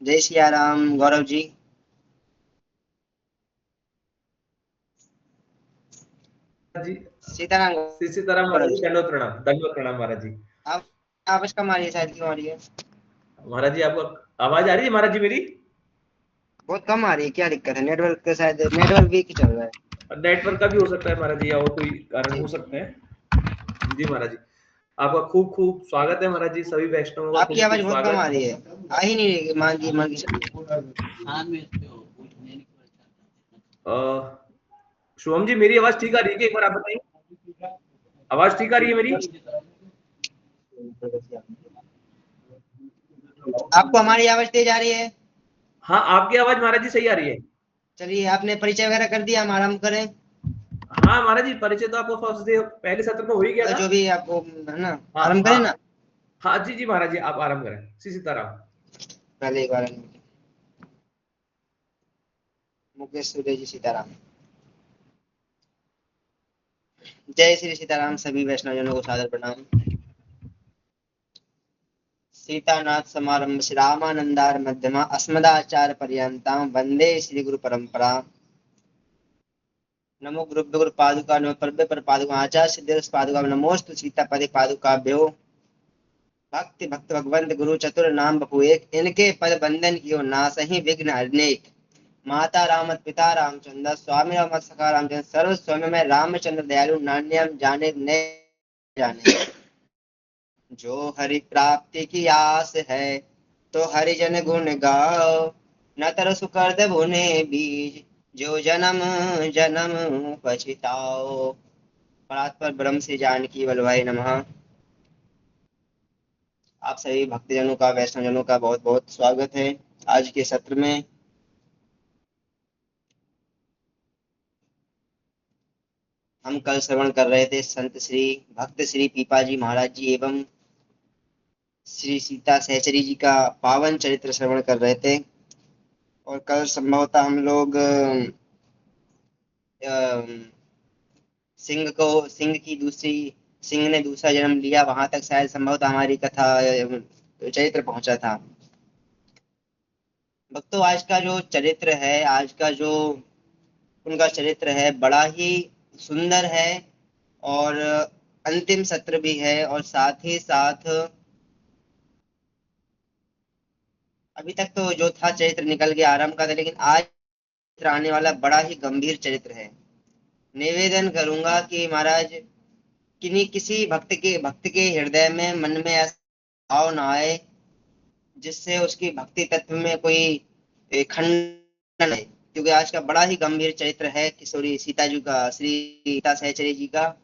जय सिया राम गौरव जी। जी। सीताराम श्री सीताराम गौरव महाराज जी, जी। दंडवत प्रणाम महाराज जी। आप आवाज कम आ रही है, शायद क्यों आ रही है? महाराज जी, आपको आवाज आ रही है महाराज जी मेरी? बहुत कम आ रही है, क्या दिक्कत है? नेटवर्क का शायद नेटवर्क वीक ही चल रहा है। नेटवर्क का भी हो सकता है महाराज जी, या और कोई कारण जी हो जी। सकते हैं। जी महाराज जी, आपका खूब खूब स्वागत है महाराज जी, सभी वैष्णवों का आपकी खूब खूब आवाज बहुत कम आ स्वागत। रही है। आ ही नहीं रही, मान की चलिए। अ, शुभम जी, मेरी आवाज ठीक आ रही है क्या? एक बार आप बताइए, आवाज ठीक आ रही है मेरी? आपको हमारी आवाज तेज आ रही है? हाँ, आपकी आवाज महाराज जी सही आ रही है। चलिए, आपने परिचय वगैरह कर दिया, हम आराम करें। हाँ महाराज जी, परिचय तो आपको फर्स्ट डे पहले सत्र में हो ही गया मतलब था। जो भी आपको है ना। हाँ आराम हाँ। करें ना। हाँ जी जी महाराज जी, आप आराम करें। श्री सीताराम। पहले एक बार मुकेश सूर्य जी, सीताराम। जय श्री सीताराम, सभी वैष्णवजनों को सादर प्रणाम। सीतानाथ समारंभ श्री रामानंदार मध्यमा अस्मदाचार्य पर्यंतां वंदे श्री गुरु परंपरा। नमो गुरुभ्यो गुरु पादुका नमो परभ्य पर पादुका आचार्य सिद्धि पादुका नमोस्तु सीता पदे पादुकाभ्यो। भक्ति भक्त भगवंत गुरु चतुर नाम बपु एक, इनके पद बंधन कियो नासहि विघ्न अनेक। माता रामत पिता रामचंद्र स्वामी रामत सखा रामचंद्र सर्व स्वयं में रामचंद्र दयालु नान्यम जाने न जाने। जो हरि प्राप्ति की आस है तो हरिजन गुण गाओ। न तर सुकर्द भुने बीज जो जन्म जन्म पछिताओ। परात्पर ब्रह्म से जानकी वल्लभाई नमः। आप सभी भक्तजनों का वैष्णवजनों का बहुत बहुत स्वागत है आज के सत्र में। हम कल श्रवण कर रहे थे संत श्री भक्त श्री पीपाजी महाराज जी एवं श्री सीता सहचरी जी का पावन चरित्र श्रवण कर रहे थे। और कल संभवतः हम लोग सिंह की दूसरी सिंह ने दूसरा जन्म लिया, वहां तक शायद संभवतः हमारी कथा चरित्र पहुंचा था। भक्तों, आज का जो चरित्र है, आज का जो उनका चरित्र है, बड़ा ही सुंदर है। और अंतिम सत्र भी है, और साथ ही साथ अभी तक तो जो था चरित्र निकल गया आराम का था, लेकिन आज चरित्र आने वाला बड़ा ही गंभीर चरित्र है। निवेदन करूंगा कि महाराज किन्हीं किसी भक्त के हृदय में मन में ऐसा भाव ना आए जिससे उसकी भक्ति तत्व में कोई खंडन है, क्योंकि आज का बड़ा ही गंभीर चरित्र है किशोरी सीता जी का, श्री सीता सहचरी जी का।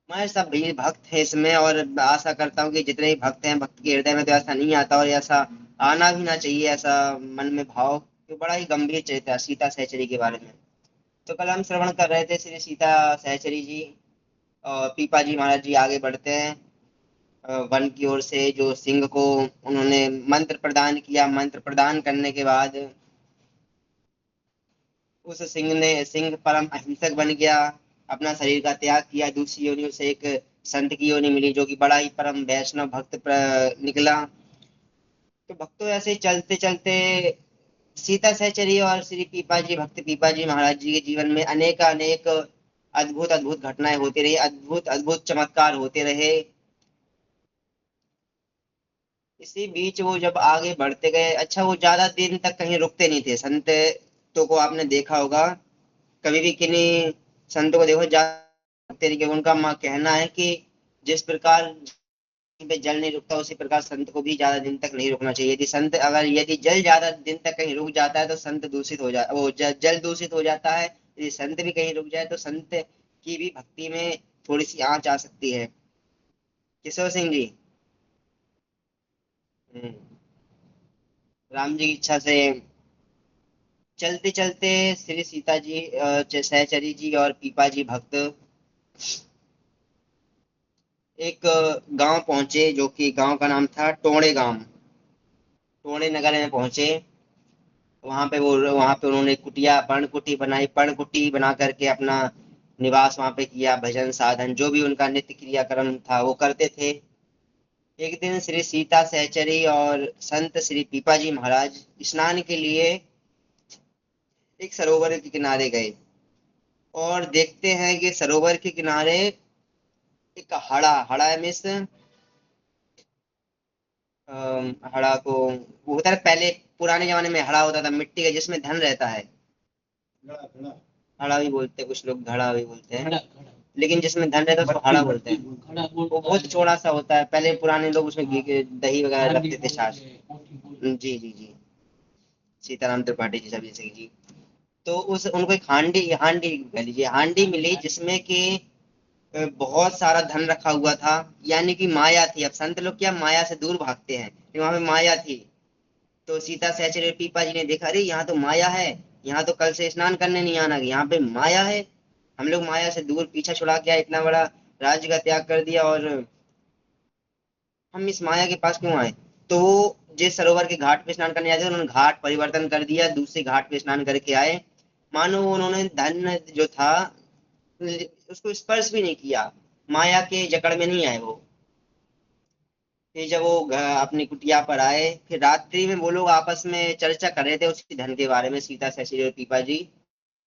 मैं सब भी भक्त है इसमें, और आशा करता हूँ कि जितने भी भक्त हैं, भक्त के हृदय में तो ऐसा नहीं आता, और ऐसा आना भी ना चाहिए ऐसा मन में भाव, तो बड़ा ही गंभीर चरित्र है सीता सहचरी के बारे में। तो कल हम श्रवण कर रहे थे श्री सीता सहचरी जी और पीपा जी महाराज जी आगे बढ़ते हैं। वन की ओर से जो सिंह को उन्होंने मंत्र प्रदान किया, मंत्र प्रदान करने के बाद उस सिंह परम अहिंसक बन गया, अपना शरीर का त्याग किया, दूसरी योनि से एक संत की योनि मिली जो कि बड़ा ही परम वैष्णव निकला। तो भक्तों, ऐसे चलते चलते सीता सहचरी और श्री पीपाजी भक्त पीपाजी महाराज जी के जीवन में अनेक अनेक अद्भुत अद्भुत घटनाएं होती रही, अद्भुत अद्भुत चमत्कार होते रहे। इसी बीच वो जब आगे बढ़ते गए, अच्छा वो ज्यादा दिन तक कहीं रुकते नहीं थे संत। तो को आपने देखा होगा, कभी भी किन्हीं संतों को देखो ज्यादा तरीके, उनका कहना है कि जिस प्रकार पे जल नहीं रुकता, उसी प्रकार संत को भी ज्यादा दिन तक नहीं रुकना चाहिए। यदि जल ज्यादा दिन तक कहीं रुक जाता है तो संत दूषित हो जाता, जल दूषित हो जाता है। यदि संत भी कहीं रुक जाए तो संत की भी भक्ति में थोड़ी सी आंच आ सकती है। किशोर सिंह जी। हम्म, राम जी की इच्छा से चलते चलते श्री सीता जी सहचरी जी और पीपा जी भक्त एक गांव पहुंचे, जो कि गांव का नाम था टोणे गांव। टोणे नगर में पहुंचे। वहां पे उन्होंने कुटिया पर्णकुटी बनाई, पर्णकुटी बना करके अपना निवास वहां पे किया, भजन साधन जो भी उनका नित्य क्रियाक्रम था वो करते थे। एक दिन श्री सीता सहचरी और संत श्री पीपाजी महाराज स्नान के लिए एक सरोवर के किनारे गए और देखते हैं कि सरोवर के किनारे एक हड़ा हड़ा मिस हड़ा को वो होता है पहले पुराने जमाने में हड़ा होता था मिट्टी का जिसमें धन रहता है। हड़ा भी बोलते हैं कुछ लोग घड़ा भी बोलते हैं लेकिन जिसमें धन रहता है उसको हड़ा बोलते हैं। वो बहुत चौड़ा सा होता है पहले पुराने लोग उसमें घी के दही वगैरह रखते थे छाछ। जी जी जी सीताराम त्रिपाठी जी सभी से जी। तो उस उनको एक हांडी हांडी कह लीजिए हांडी मिली जिसमें कि बहुत सारा धन रखा हुआ था यानी कि माया थी। अब संत लोग क्या माया से दूर भागते हैं लेकिन वहां पे माया थी। तो सीता सहचर्य पीपा जी ने देखा अरे यहाँ तो माया है यहाँ तो कल से स्नान करने नहीं आना यहाँ पे माया है। हम लोग माया से दूर पीछा छुड़ा के आए इतना बड़ा राज्य का त्याग कर दिया और हम इस माया के पास क्यों आए। तो वो जिस सरोवर के घाट पे स्नान करने आए थे उन्होंने घाट परिवर्तन कर दिया दूसरे घाट पे स्नान करके आए। मानो उन्होंने धन जो था उसको स्पर्श भी नहीं किया माया के जकड़ में नहीं आए वो। फिर जब वो अपनी कुटिया पर आए फिर रात्रि में वो लोग आपस में चर्चा कर रहे थे उसकी धन के बारे में सीता शशि और पीपा जी।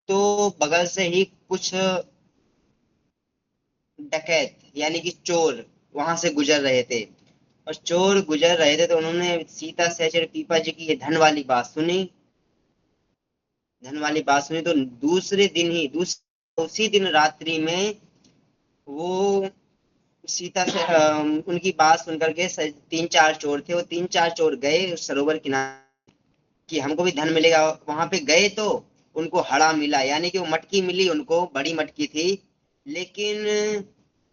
तो बगल से ही कुछ डकैत यानी कि चोर वहां से गुजर रहे थे और चोर गुजर रहे थे तो उन्होंने सीता सहचर और पीपा जी की ये धन वाली बात सुनी। धन वाली बात सुनी तो दूसरे दिन ही उसी दिन रात्रि में वो सीता से उनकी बात सुन करके तीन चार चोर थे वो तीन चार चोर गए उस सरोवर किनारे कि हमको भी धन मिलेगा। वहां पे गए तो उनको हड़ा मिला यानी कि वो मटकी मिली उनको बड़ी मटकी थी लेकिन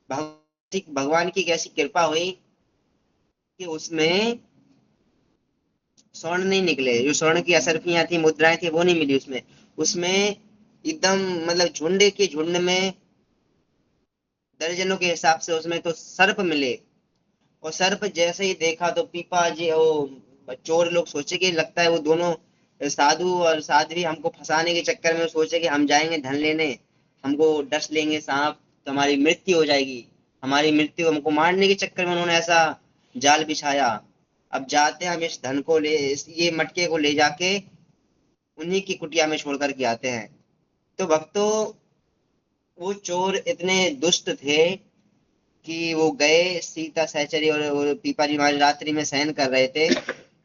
भगवान की कैसी कृपा हुई कि उसमें स्वर्ण नहीं निकले। जो स्वर्ण की असरफियां थी मुद्राएं थी वो नहीं मिली उसमें। उसमें एकदम मतलब झुंड के झुंड में दर्जनों के हिसाब से उसमें तो सर्प मिले। और सर्प जैसे ही देखा तो पीपा जी वो चोर लोग सोचे कि लगता है वो दोनों साधु और साध्वी हमको फंसाने के चक्कर में सोचे कि हम जाएंगे धन लेने हमको डस लेंगे सांप तो हमारी मृत्यु हो जाएगी। हमारी मृत्यु हमको मारने के चक्कर में उन्होंने ऐसा जाल बिछाया। अब जाते हम इस धन को ये मटके को ले जाके उन्हीं की कुटिया में छोड़ करके आते हैं। तो भक्तों वो चोर इतने दुष्ट थे कि वो गए सीता सहचरी और पीपाजी महाराज रात्रि में शयन कर रहे थे।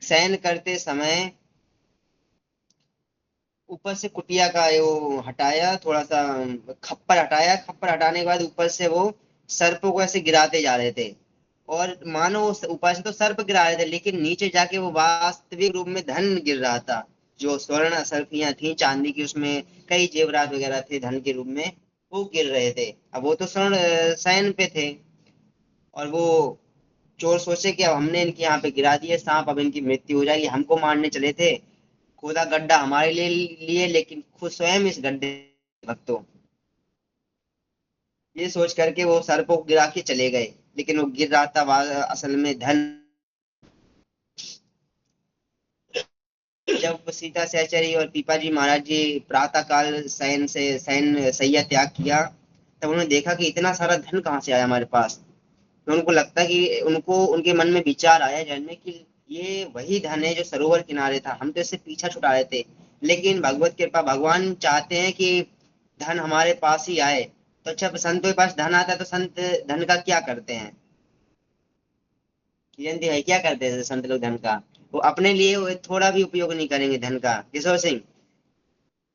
शयन करते समय ऊपर से कुटिया का वो हटाया थोड़ा सा खप्पर हटाया खप्पर हटाने के बाद ऊपर से वो सर्पों को ऐसे गिराते जा रहे थे। और मानो ऊपर से तो सर्प गिरा रहे थे लेकिन नीचे जाके वो वास्तविक रूप में धन गिर रहा था। जो स्वर्ण सर्पियां थी चांदी की उसमें कई जेवरात वगैरह थे धन के रूप में वो गिर रहे थे। अब वो तो स्वर्ण शयन पे थे और वो चोर सोचे कि अब हमने इनके यहाँ पे गिरा दिए सांप अब इनकी मृत्यु हो जाएगी। हमको मारने चले थे खोदा गड्ढा हमारे लिए लेकिन खुद स्वयं इस गड्ढे में। भक्तों ये सोच करके वो सर्पों को गिरा के चले गए लेकिन वो गिर रहा था असल में धन। जब सीता सहचरी और पीपाजी महाराज जी प्रातः काल शयन सैया त्याग किया तब उन्होंने देखा कि इतना सारा धन कहाँ से आया हमारे पास। तो उनको लगता कि उनको उनके मन में विचार आया जानने की ये वही धन है जो सरोवर किनारे था हम तो इससे पीछा छुड़ा रहे थे। लेकिन भगवत कृपा भगवान चाहते हैं कि धन हमारे पास ही आए। तो अच्छा संतों के पास धन आता है तो संत धन का क्या करते हैं किरण भाई क्या करते हैं संत लोग धन का। वो अपने लिए वो थोड़ा भी उपयोग नहीं करेंगे धन का। किशोर सिंह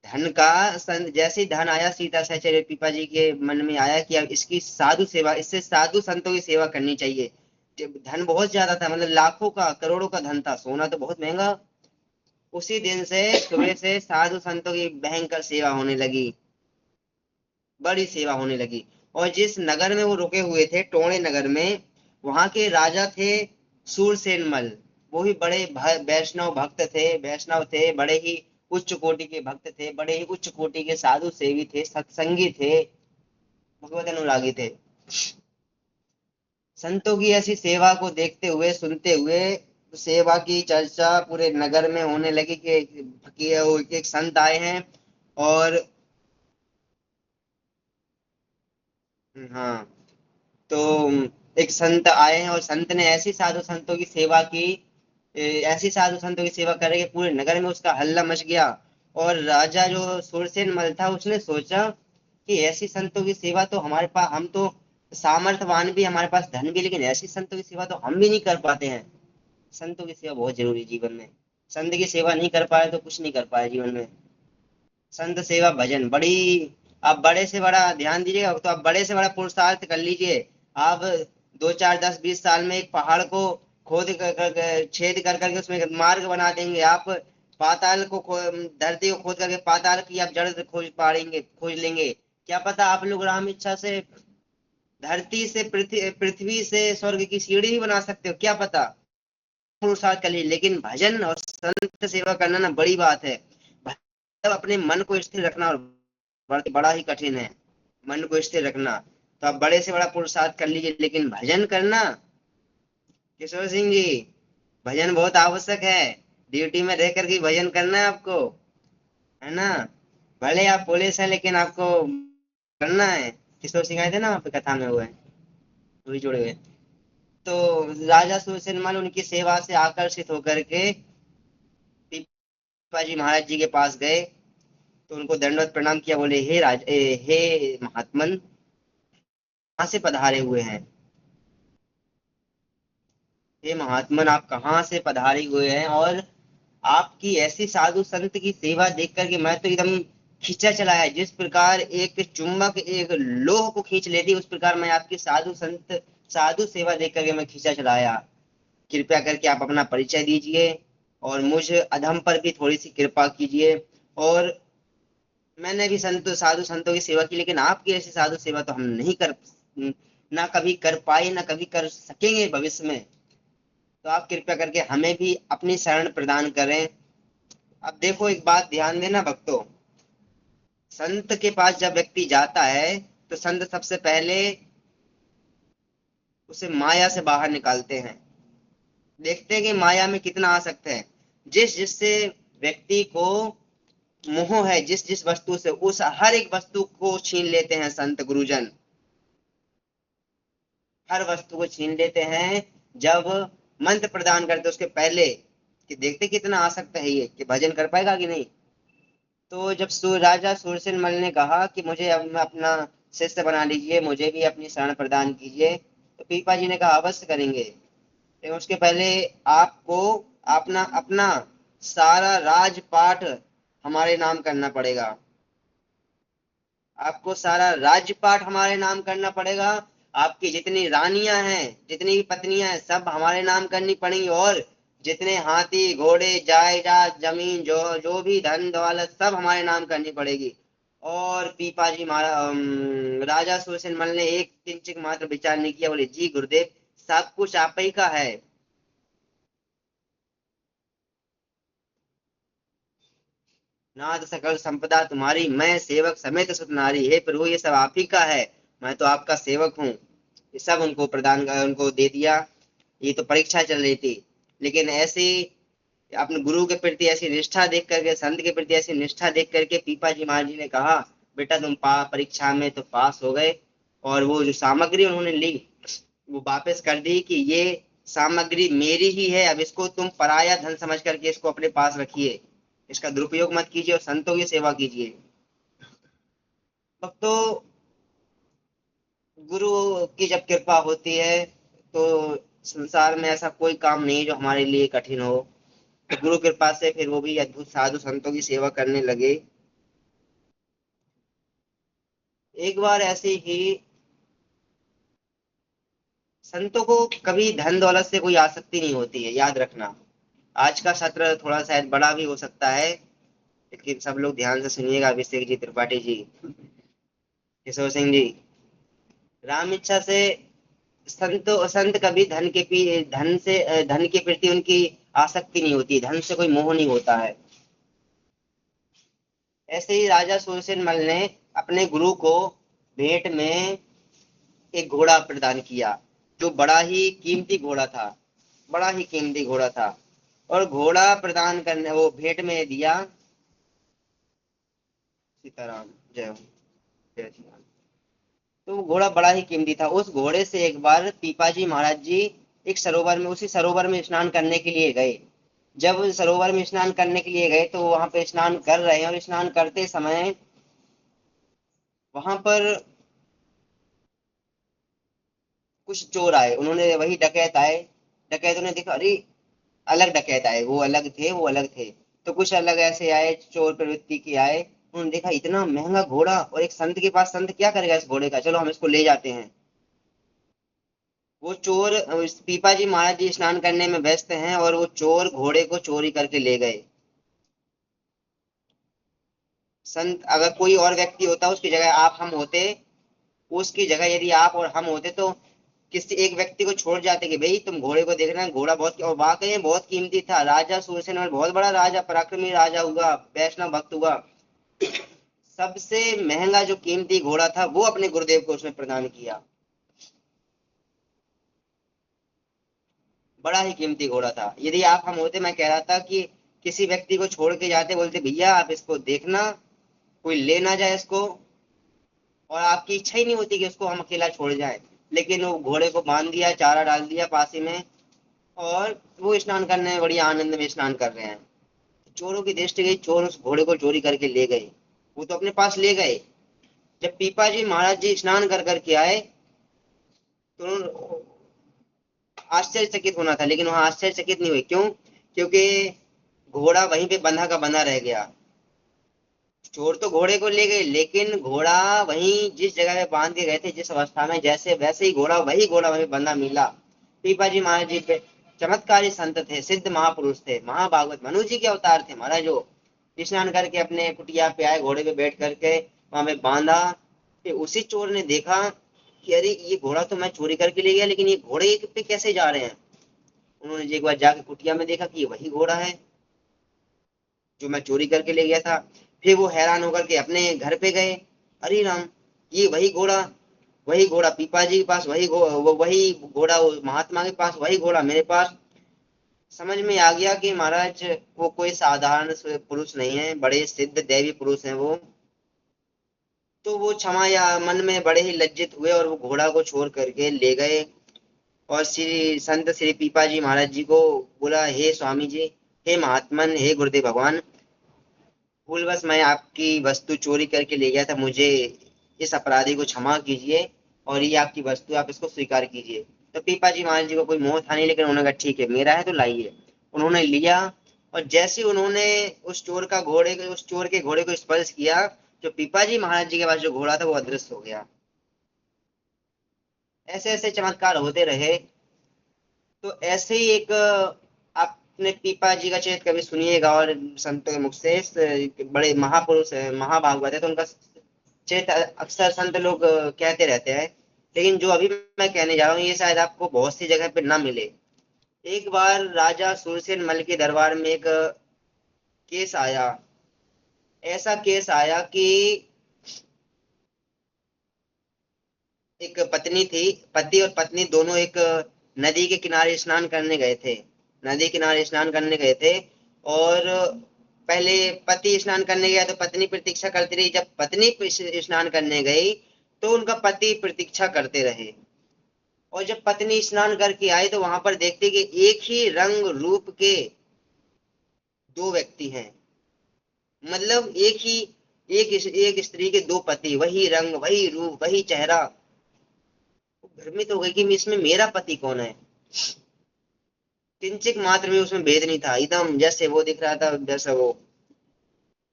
धन का जैसे ही धन आया सीता सहचर्य पीपा जी के मन में आया कि अब इसकी साधु सेवा इससे साधु संतों की सेवा करनी चाहिए। जब धन बहुत ज्यादा था मतलब लाखों का करोड़ों का धन था सोना तो बहुत महंगा। उसी दिन से सुबह से साधु संतों की भयंकर सेवा होने लगी बड़ी सेवा होने लगी। और जिस नगर में वो रुके हुए थे टोणे नगर में वहां के राजा थे सूरसेनमल। वो भी बड़े वैष्णव भक्त थे वैष्णव थे बड़े ही उच्च कोटि के भक्त थे बड़े ही उच्च कोटि के साधु सेवी थे सत्संगी थे भगवत अनुरागी थे। संतों की ऐसी सेवा को देखते हुए सुनते हुए सेवा की चर्चा पूरे नगर में होने लगी कि एक संत आए हैं। और हाँ तो एक संत आए हैं और संत ने ऐसी साधु संतों की सेवा की, ऐसी साधु संतों की सेवा करे कि पूरे नगर में उसका हल्ला मच गया। और राजा जो सूरसेन मल था उसने सोचा कि ऐसी संतों की सेवा तो हमारे पास, हम तो सामर्थ्यवान भी, हमारे पास धन भी, लेकिन ऐसी संतों की सेवा तो हम भी नहीं कर पाते हैं। संतों की सेवा बहुत जरूरी है जीवन में। संत की सेवा नहीं कर पाए तो कुछ नहीं कर पाए जीवन में। संत सेवा भजन बड़ी, आप बड़े से बड़ा ध्यान दीजिएगा तो आप बड़े से बड़ा पुरुषार्थ कर लीजिए। आप 2 4 10 20 साल में एक पहाड़ को छेद कर करके उसमें एक मार्ग बना देंगे। आप पाताल को धरती को खोद करके पाताल की आप जड़ खोज पाएंगे, खोज लेंगे। क्या पता आप लोग राम इच्छा से धरती से पृथ्वी से स्वर्ग की सीढ़ी भी बना सकते हो, क्या पता। पुरुषार्थ कर लीजिए, लेकिन भजन और संत सेवा करना ना बड़ी बात है। मतलब अपने मन को स्थिर रखना और बड़ा ही कठिन है मन को स्थिर रखना। तो आप बड़े से बड़ा पुरुषार्थ कर लीजिए, लेकिन भजन करना, किशोर सिंह जी, भजन बहुत आवश्यक है। ड्यूटी में रह करके भजन करना है आपको, है ना। भले आप पुलिस है लेकिन आपको करना है। किशोर सिंह आए थे ना वहाँ पे कथा में, हुए वही जुड़े हुए। तो राजा सुरसेनमल उनकी सेवा से आकर्षित होकर के पिपाजी महाराज जी के पास गए। तो उनको दंडवत प्रणाम किया, बोले हे महात्मन, कहाँ से पधारे हुए हैं? हे महात्मन, आप कहाँ से पधारे हुए हैं? और आपकी ऐसी साधु संत की सेवा देख करके मैं तो एकदम खींचा चला है। जिस प्रकार एक चुंबक एक लोह को खींच लेती, उस प्रकार मैं आपकी साधु संत साधु सेवा देख करके मैं खींचा चला आया। कृपया करके आप अपना परिचय दीजिए और मुझ अधम पर भी थोड़ी सी कृपा कीजिए। और मैंने भी साधु संतों की सेवा की, लेकिन आपकी ऐसी साधु सेवा तो हम नहीं कर, ना कभी कर पाए, ना कभी कर सकेंगे भविष्य में। तो आप कृपया करके हमें भी अपनी शरण प्रदान करें। अब देखो, एक बात ध्यान देना भक्तों, संत के पास जब व्यक्ति जाता है तो संत सबसे पहले उसे माया से बाहर निकालते हैं। देखते हैं कि माया में कितना आसक्त है। जिस जिससे व्यक्ति को मोह है, जिस जिस वस्तु से, उस हर एक वस्तु को छीन लेते हैं संत गुरुजन। हर वस्तु को छीन लेते हैं। जब मंत्र प्रदान करते उसके पहले कि देखते कितना आसक्त है ये, कि भजन कर पाएगा कि नहीं। तो जब राजा सूरसेन मल ने कहा कि मुझे अब अपना शिष्य बना लीजिए, मुझे भी अपनी शरण प्रदान कीजिए, तो पीपा जी ने कहा अवश्य करेंगे, लेकिन उसके पहले आपको अपना अपना सारा राजपाट हमारे नाम करना पड़ेगा। आपको सारा राजपाट हमारे नाम करना पड़ेगा। आपकी जितनी रानियां हैं, जितनी भी पत्नियां हैं, सब हमारे नाम करनी पड़ेंगी। और जितने हाथी घोड़े जायदाद जमीन जो जो भी धन दौलत, सब हमारे नाम करनी पड़ेगी। और पीपाजी राजा सुरसेनमल ने एक किंचित मात्र विचार नहीं किया, बोले जी गुरुदेव, सब कुछ आप ही का है। नाथ सकल संपदा तुम्हारी, मैं सेवक समेत सुत नारी। हे प्रभु, ये सब आप ही का है, मैं तो आपका सेवक हूँ। ये सब उनको प्रदान उनको दे दिया। ये तो परीक्षा चल रही थी, लेकिन ऐसी अपने गुरु के प्रति ऐसी निष्ठा देख करके, संत के प्रति ऐसी निष्ठा देख करके पीपा जी महाराज जी ने कहा, बेटा तुम परीक्षा में तो पास हो गए। और वो जो सामग्री उन्होंने ली वो वापस कर दी कि ये सामग्री मेरी ही है, अब इसको तुम पराया धन समझ करके इसको अपने पास रखिए, इसका दुरुपयोग मत कीजिए और संतों की सेवा कीजिए। तो गुरु की जब कृपा होती है तो संसार में ऐसा कोई काम नहीं जो हमारे लिए कठिन हो। तो गुरु कृपा से फिर वो भी अद्भुत साधु संतों की सेवा करने लगे। एक बार ऐसे ही संतों को कभी धन दौलत से कोई आसक्ति नहीं होती है, याद रखना। आज का सत्र थोड़ा शायद बड़ा भी हो सकता है, लेकिन सब लोग ध्यान से सुनिएगा। अभिषेक जी, त्रिपाठी जी, किशोर सिंह जी, राम इच्छा से संत कभी धन के प्रति उनकी आसक्ति नहीं होती, धन से कोई मोह नहीं होता है। ऐसे ही राजा सुरसेन मल ने अपने गुरु को भेंट में एक घोड़ा प्रदान किया, जो बड़ा ही कीमती घोड़ा था, बड़ा ही कीमती घोड़ा था। और घोड़ा प्रदान करने वो भेंट में दिया। सीताराम, जय हो, जय श्री राम। तो वो घोड़ा बड़ा ही कीमती था। उस घोड़े से एक बार पीपाजी महाराज जी एक सरोवर में, उसी सरोवर में स्नान करने के लिए गए। जब सरोवर में स्नान करने के लिए गए तो वहां पे स्नान कर रहे हैं, और स्नान करते समय वहां पर कुछ चोर आए, उन्होंने, वही डकैत आए। डकैतों ने देखा, अरे अलग डकैत आए, वो अलग थे, वो अलग थे। तो कुछ अलग ऐसे आए, चोर प्रवृत्ति के आए। उन्होंने देखा इतना महंगा घोड़ा और एक संत के पास, संत क्या करेगा इस घोड़े का, चलो हम इसको ले जाते हैं। वो चोर, पीपा जी महाराज जी स्नान करने में व्यस्त हैं और वो चोर घोड़े को चोरी करके ले गए। संत, अगर कोई और व्यक्ति होता, उसकी जगह आप हम होते, उसकी जगह यदि आप और हम होते तो किसी एक व्यक्ति को छोड़ जाते कि भाई तुम घोड़े को देखना, घोड़ा बहुत, और वाकई में बहुत कीमती था। राजा सूरसेन और बहुत बड़ा राजा, पराक्रमी राजा हुआ, वैष्णव भक्त हुआ। सबसे महंगा जो कीमती घोड़ा था वो अपने गुरुदेव को उसने प्रदान किया। बड़ा ही कीमती घोड़ा था। यदि आप हम होते, मैं कह रहा था कि किसी व्यक्ति को छोड़ के जाते, बोलते भैया आप इसको देखना, कोई ले ना जाए इसको, और आपकी इच्छा ही नहीं होती कि उसको हम अकेला छोड़ जाए। लेकिन वो घोड़े को बांध दिया, चारा डाल दिया पास ही में, और वो स्नान करने में बड़ी आनंद में स्नान कर रहे हैं। चोरों की दृष्टि गई, चोर उस घोड़े को चोरी करके ले गए। वो तो अपने पास ले गए। जब पीपा जी महाराज जी स्नान कर करके आए तो आश्चर्यचकित होना था, लेकिन वहां आश्चर्यचकित नहीं हुए। क्यों? क्योंकि घोड़ा वहीं पे बंधा का बंधा रह गया। चोर तो घोड़े को ले गए, लेकिन घोड़ा वहीं जिस जगह पे बांध के गए थे, जिस अवस्था में, जैसे वैसे ही घोड़ा, वही घोड़ा वहीं बंधा मिला। पीपा जी महाराज जी पे चमत्कारी संत थे, सिद्ध महापुरुष थे, महाभागवत मनु जी के अवतार थे महाराज। जो स्नान करके अपने कुटिया पे आए, घोड़े पे बैठ करके वहां पे बांधा। फिर उसी चोर ने देखा कि अरे ये घोड़ा तो मैं चोरी करके ले गया, लेकिन ये घोड़े पे कैसे जा रहे हैं। उन्होंने एक बार जाके कुटिया में देखा कि ये वही घोड़ा है जो मैं चोरी करके ले गया था। फिर वो हैरान होकर के अपने घर पे गए, अरे राम, ये वही घोड़ा, वही घोड़ा पीपा जी के पास, वही घोड़ा महात्मा के पास, वही घोड़ा मेरे पास। समझ में आ गया कि महाराज वो कोई साधारण पुरुष नहीं है, बड़े सिद्ध दैवी पुरुष हैं वो। तो वो क्षमा या मन में बड़े ही लज्जित हुए और वो घोड़ा को छोड़ करके ले गए। और श्री संत श्री पीपा जी महाराज जी को बोला, हे स्वामी जी, हे महात्मन, हे गुरुदेव भगवान, भूलवश मैं आपकी वस्तु चोरी करके ले गया था, मुझे इस अपराधी को क्षमा कीजिए, और ये आपकी वस्तु, आप इसको स्वीकार कीजिए। तो पीपा जी महाराज जी को कोई मोह था नहीं, लेकिन उन्होंने कहा ठीक है, मेरा है तो लाइए। उन्होंने लिया, और जैसे उन्होंने उस चोर के घोड़े को स्पर्श किया, जो पीपा जी महाराज जी के पास जो घोड़ा था वो अदृश्य हो गया। ऐसे ऐसे चमत्कार होते रहे। तो ऐसे ही एक आपने पीपा जी का चरित्र कभी सुनिएगा, और संतों के मुख से, बड़े महापुरुष है, महाभागवत है, तो उनका चरित्र अक्सर संत लोग कहते रहते हैं। लेकिन जो अभी मैं कहने जा रहा हूँ, ये शायद आपको बहुत सी जगह पे ना मिले। एक बार राजा सूरसेन मल के दरबार में एक केस आया। ऐसा केस आया कि एक पत्नी थी, पति और पत्नी दोनों एक नदी के किनारे स्नान करने गए थे। नदी किनारे स्नान करने गए थे, और पहले पति स्नान करने गया तो पत्नी प्रतीक्षा करती रही। जब पत्नी स्नान करने गई तो उनका पति प्रतीक्षा करते रहे। और जब पत्नी स्नान करके आई तो वहां पर देखते कि एक ही रंग रूप के दो व्यक्ति हैं। मतलब एक स्त्री के दो पति, वही रंग, वही रूप, वही चेहरा। भ्रमित हो गई कि इसमें मेरा पति कौन है। किंचित मात्र में उसमें भेद नहीं था, एकदम जैसे वो दिख रहा था जैसा वो।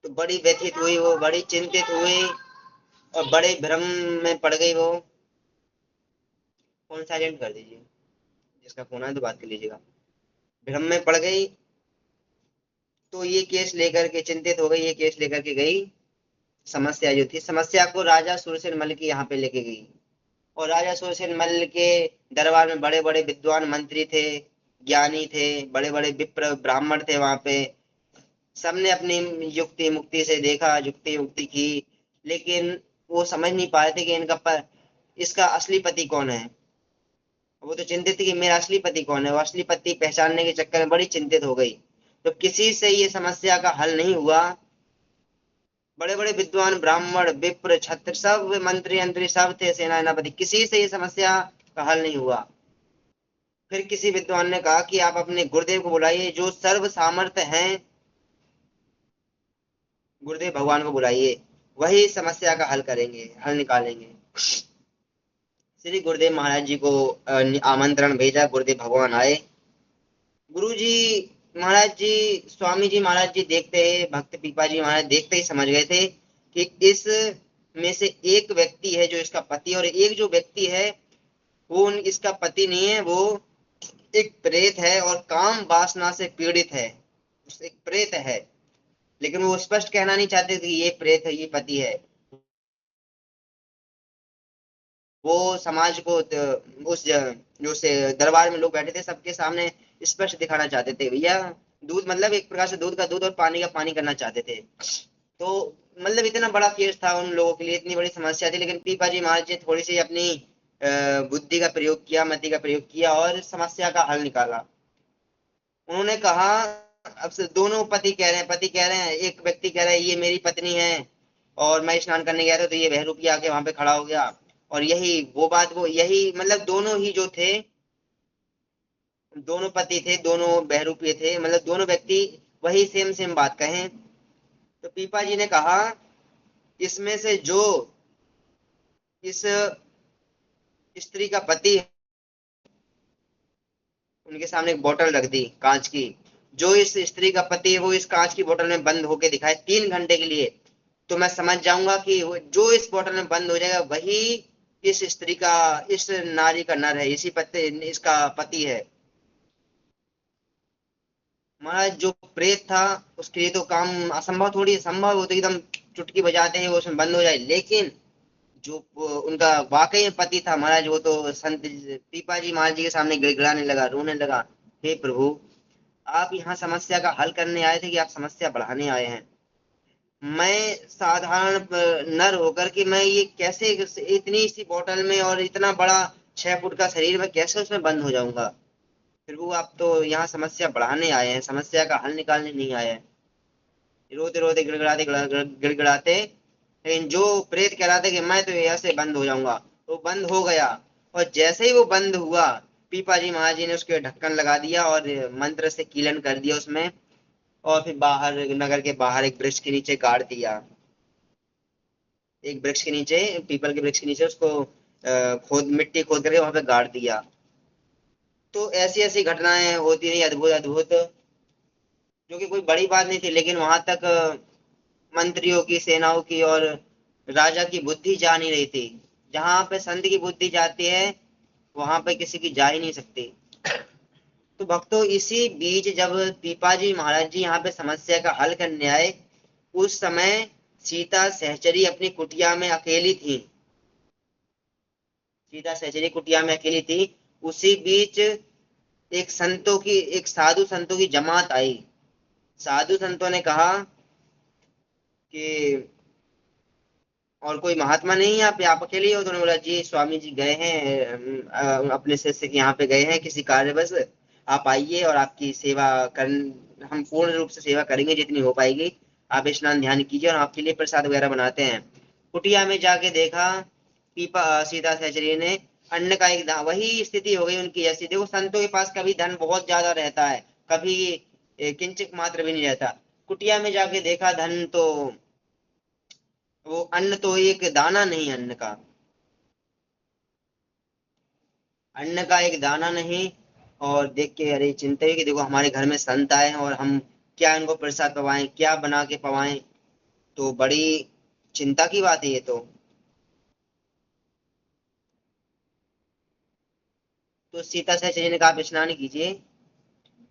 तो बड़ी व्यथित हुई वो, बड़ी चिंतित हुई, और बड़े भ्रम में पड़ गई वो। फोन साइलेंट कर दीजिए, जिसका फोन है तो बात कर लीजिएगा। भ्रम में पड़ गई, तो ये केस लेकर के चिंतित हो गई, ये केस लेकर के गई। समस्या जो थी, समस्या को राजा सुरसेन मल के यहाँ पे लेके गई। और राजा सुरसेन मल के दरबार में बड़े बड़े विद्वान मंत्री थे, ज्ञानी थे, बड़े बड़े विप्र ब्राह्मण थे वहां पे। सबने अपनी युक्ति मुक्ति से देखा, युक्ति मुक्ति की, लेकिन वो समझ नहीं पा रहे थे कि इसका असली पति कौन है। वो तो चिंतित थी कि मेरा असली पति कौन है। वो असली पति पहचानने के चक्कर में बड़ी चिंतित हो गई। तो किसी से ये समस्या का हल नहीं हुआ। बड़े बड़े विद्वान ब्राह्मण विप्र छत्र सब मंत्री अंत्री सब थे, सेनापति, किसी से ये समस्या का हल नहीं हुआ। फिर किसी विद्वान ने कहा कि आप अपने गुरुदेव को बुलाइए, जो सर्व सामर्थ्य हैं, गुरुदेव भगवान को बुलाइए, वही समस्या का हल करेंगे, हल निकालेंगे। श्री गुरुदेव महाराज जी को आमंत्रण भेजा, गुरुदेव भगवान आए। गुरु जी महाराज जी, स्वामी जी महाराज जी देखते ही, भक्त पीपा जी महाराज देखते ही समझ गए थे कि इस में से एक व्यक्ति है जो इसका पति, और एक जो व्यक्ति है वो इसका पति नहीं है, वो एक प्रेत है और काम वासना से पीड़ित है। एक प्रेत है, लेकिन वो स्पष्ट कहना नहीं चाहते थे कि ये प्रेत है, ये पति है। वो समाज को जो से दरबार में लोग बैठे थे सबके सामने स्पष्ट दिखाना चाहते थे, भैया दूध मतलब एक प्रकार से दूध का दूध और पानी का पानी करना चाहते थे। तो मतलब इतना बड़ा केस था उन लोगों के लिए, इतनी बड़ी समस्या थी, लेकिन पीपा जी महाराज जी थोड़ी सी अपनी बुद्धि का प्रयोग किया, मति का प्रयोग किया और समस्या का हल निकाला। उन्होंने कहा, अब से दोनों पति कह रहे हैं, एक व्यक्ति कह रहा है ये मेरी पत्नी है और मैं स्नान करने गया था तो ये बहरूपी आके वहां पे खड़ा हो गया, और यही वो बात, वो यही मतलब दोनों ही जो थे, दोनों पति थे, दोनों बहरूपी थे, मतलब दोनों व्यक्ति वही सेम सेम बात कहें। तो पीपा जी ने कहा, इसमें से जो इस स्त्री का पति, उनके सामने एक बोतल रख दी कांच की, जो इस स्त्री का पति है वो इस कांच की बोतल में बंद होके दिखाए 3 घंटे के लिए, तो मैं समझ जाऊंगा कि जो इस बोतल में बंद हो जाएगा वही इस स्त्री का, इस नारी का नर है, इसी पति, इसका पति है। महाराज जो प्रेत था उसके लिए तो काम असंभव, थोड़ी संभव, वो तो एकदम चुटकी बजाते हैं वो उसमें बंद हो जाए, लेकिन जो उनका वाकई में पति था महाराज, वो तो संत पीपा जी महाराज जी के सामने गिड़गिड़ाने लगा, रोने लगा, हे प्रभु, आप यहाँ समस्या का हल करने आए थे कि आप समस्या बढ़ाने आए हैं? मैं साधारण नर होकर के मैं ये कैसे इतनी सी बोतल में और इतना बड़ा 6 फुट का शरीर में कैसे उसमें बंद हो जाऊंगा? फिर वो आप तो यहाँ समस्या बढ़ाने आए हैं, समस्या का हल निकालने नहीं आए हैं। रोते रोते गिड़गिड़ाते गिड़गिड़ाते, लेकिन जो प्रेत कह रहा था कि मैं तो ऐसे बंद हो जाऊंगा, वो बंद हो गया। और जैसे ही वो बंद हुआ, पीपा जी महाराज जी ने उसके ढक्कन लगा दिया और मंत्र से कीलन कर दिया उसमें, और फिर बाहर, नगर के बाहर एक वृक्ष के नीचे गाड़ दिया। एक वृक्ष के नीचे, पीपल के वृक्ष के नीचे उसको खोद, मिट्टी खोद करके वहां पे गाड़ दिया। तो ऐसी ऐसी घटनाएं होती रही, अद्भुत अद्भुत, जो कि कोई बड़ी बात नहीं थी, लेकिन वहां तक मंत्रियों की, सेनाओं की और राजा की बुद्धि जा नहीं रही थी। जहां पे संत की बुद्धि जाती है वहां पे किसी की जा ही नहीं सकती। तो भक्तों, इसी बीच जब पीपाजी महाराज जी यहाँ पे समस्या का हल करने आए, उस समय सीता सहचरी अपनी कुटिया में अकेली थी। सीता सहचरी कुटिया में अकेली थी। उसी बीच एक साधु संतों की जमात आई। साधु संतों ने कहा कि और कोई महात्मा नहीं है यहाँ पे, आप अकेले ही हो? तो उन्होंने बोला, जी स्वामी जी गए हैं, अपने शिष्य के यहाँ पे गए हैं किसी कार्यवश, आप आइए और आपकी सेवा कर, हम पूर्ण रूप से सेवा करेंगे जितनी हो पाएगी। आप स्नान ध्यान कीजिए और आपके लिए प्रसाद वगैरह बनाते हैं। कुटिया में जाके देखा, पीपा सीता सहचरी ने, अन्न का एक वही स्थिति हो गई उनकी जैसी। देखो संतों के पास कभी धन बहुत ज्यादा रहता है, कभी किंचित मात्र भी नहीं रहता। कुटिया में जाके देखा, धन तो, वो अन्न तो एक दाना नहीं, अन्न का एक दाना नहीं। और देख के अरे चिंता हुई कि देखो हमारे घर में संत आए हैं और हम क्या इनको प्रसाद पवाएं, क्या बना के पवाएं? तो बड़ी चिंता की बात है ये तो सीता सहचरी ने कहा, आप स्नान कीजिए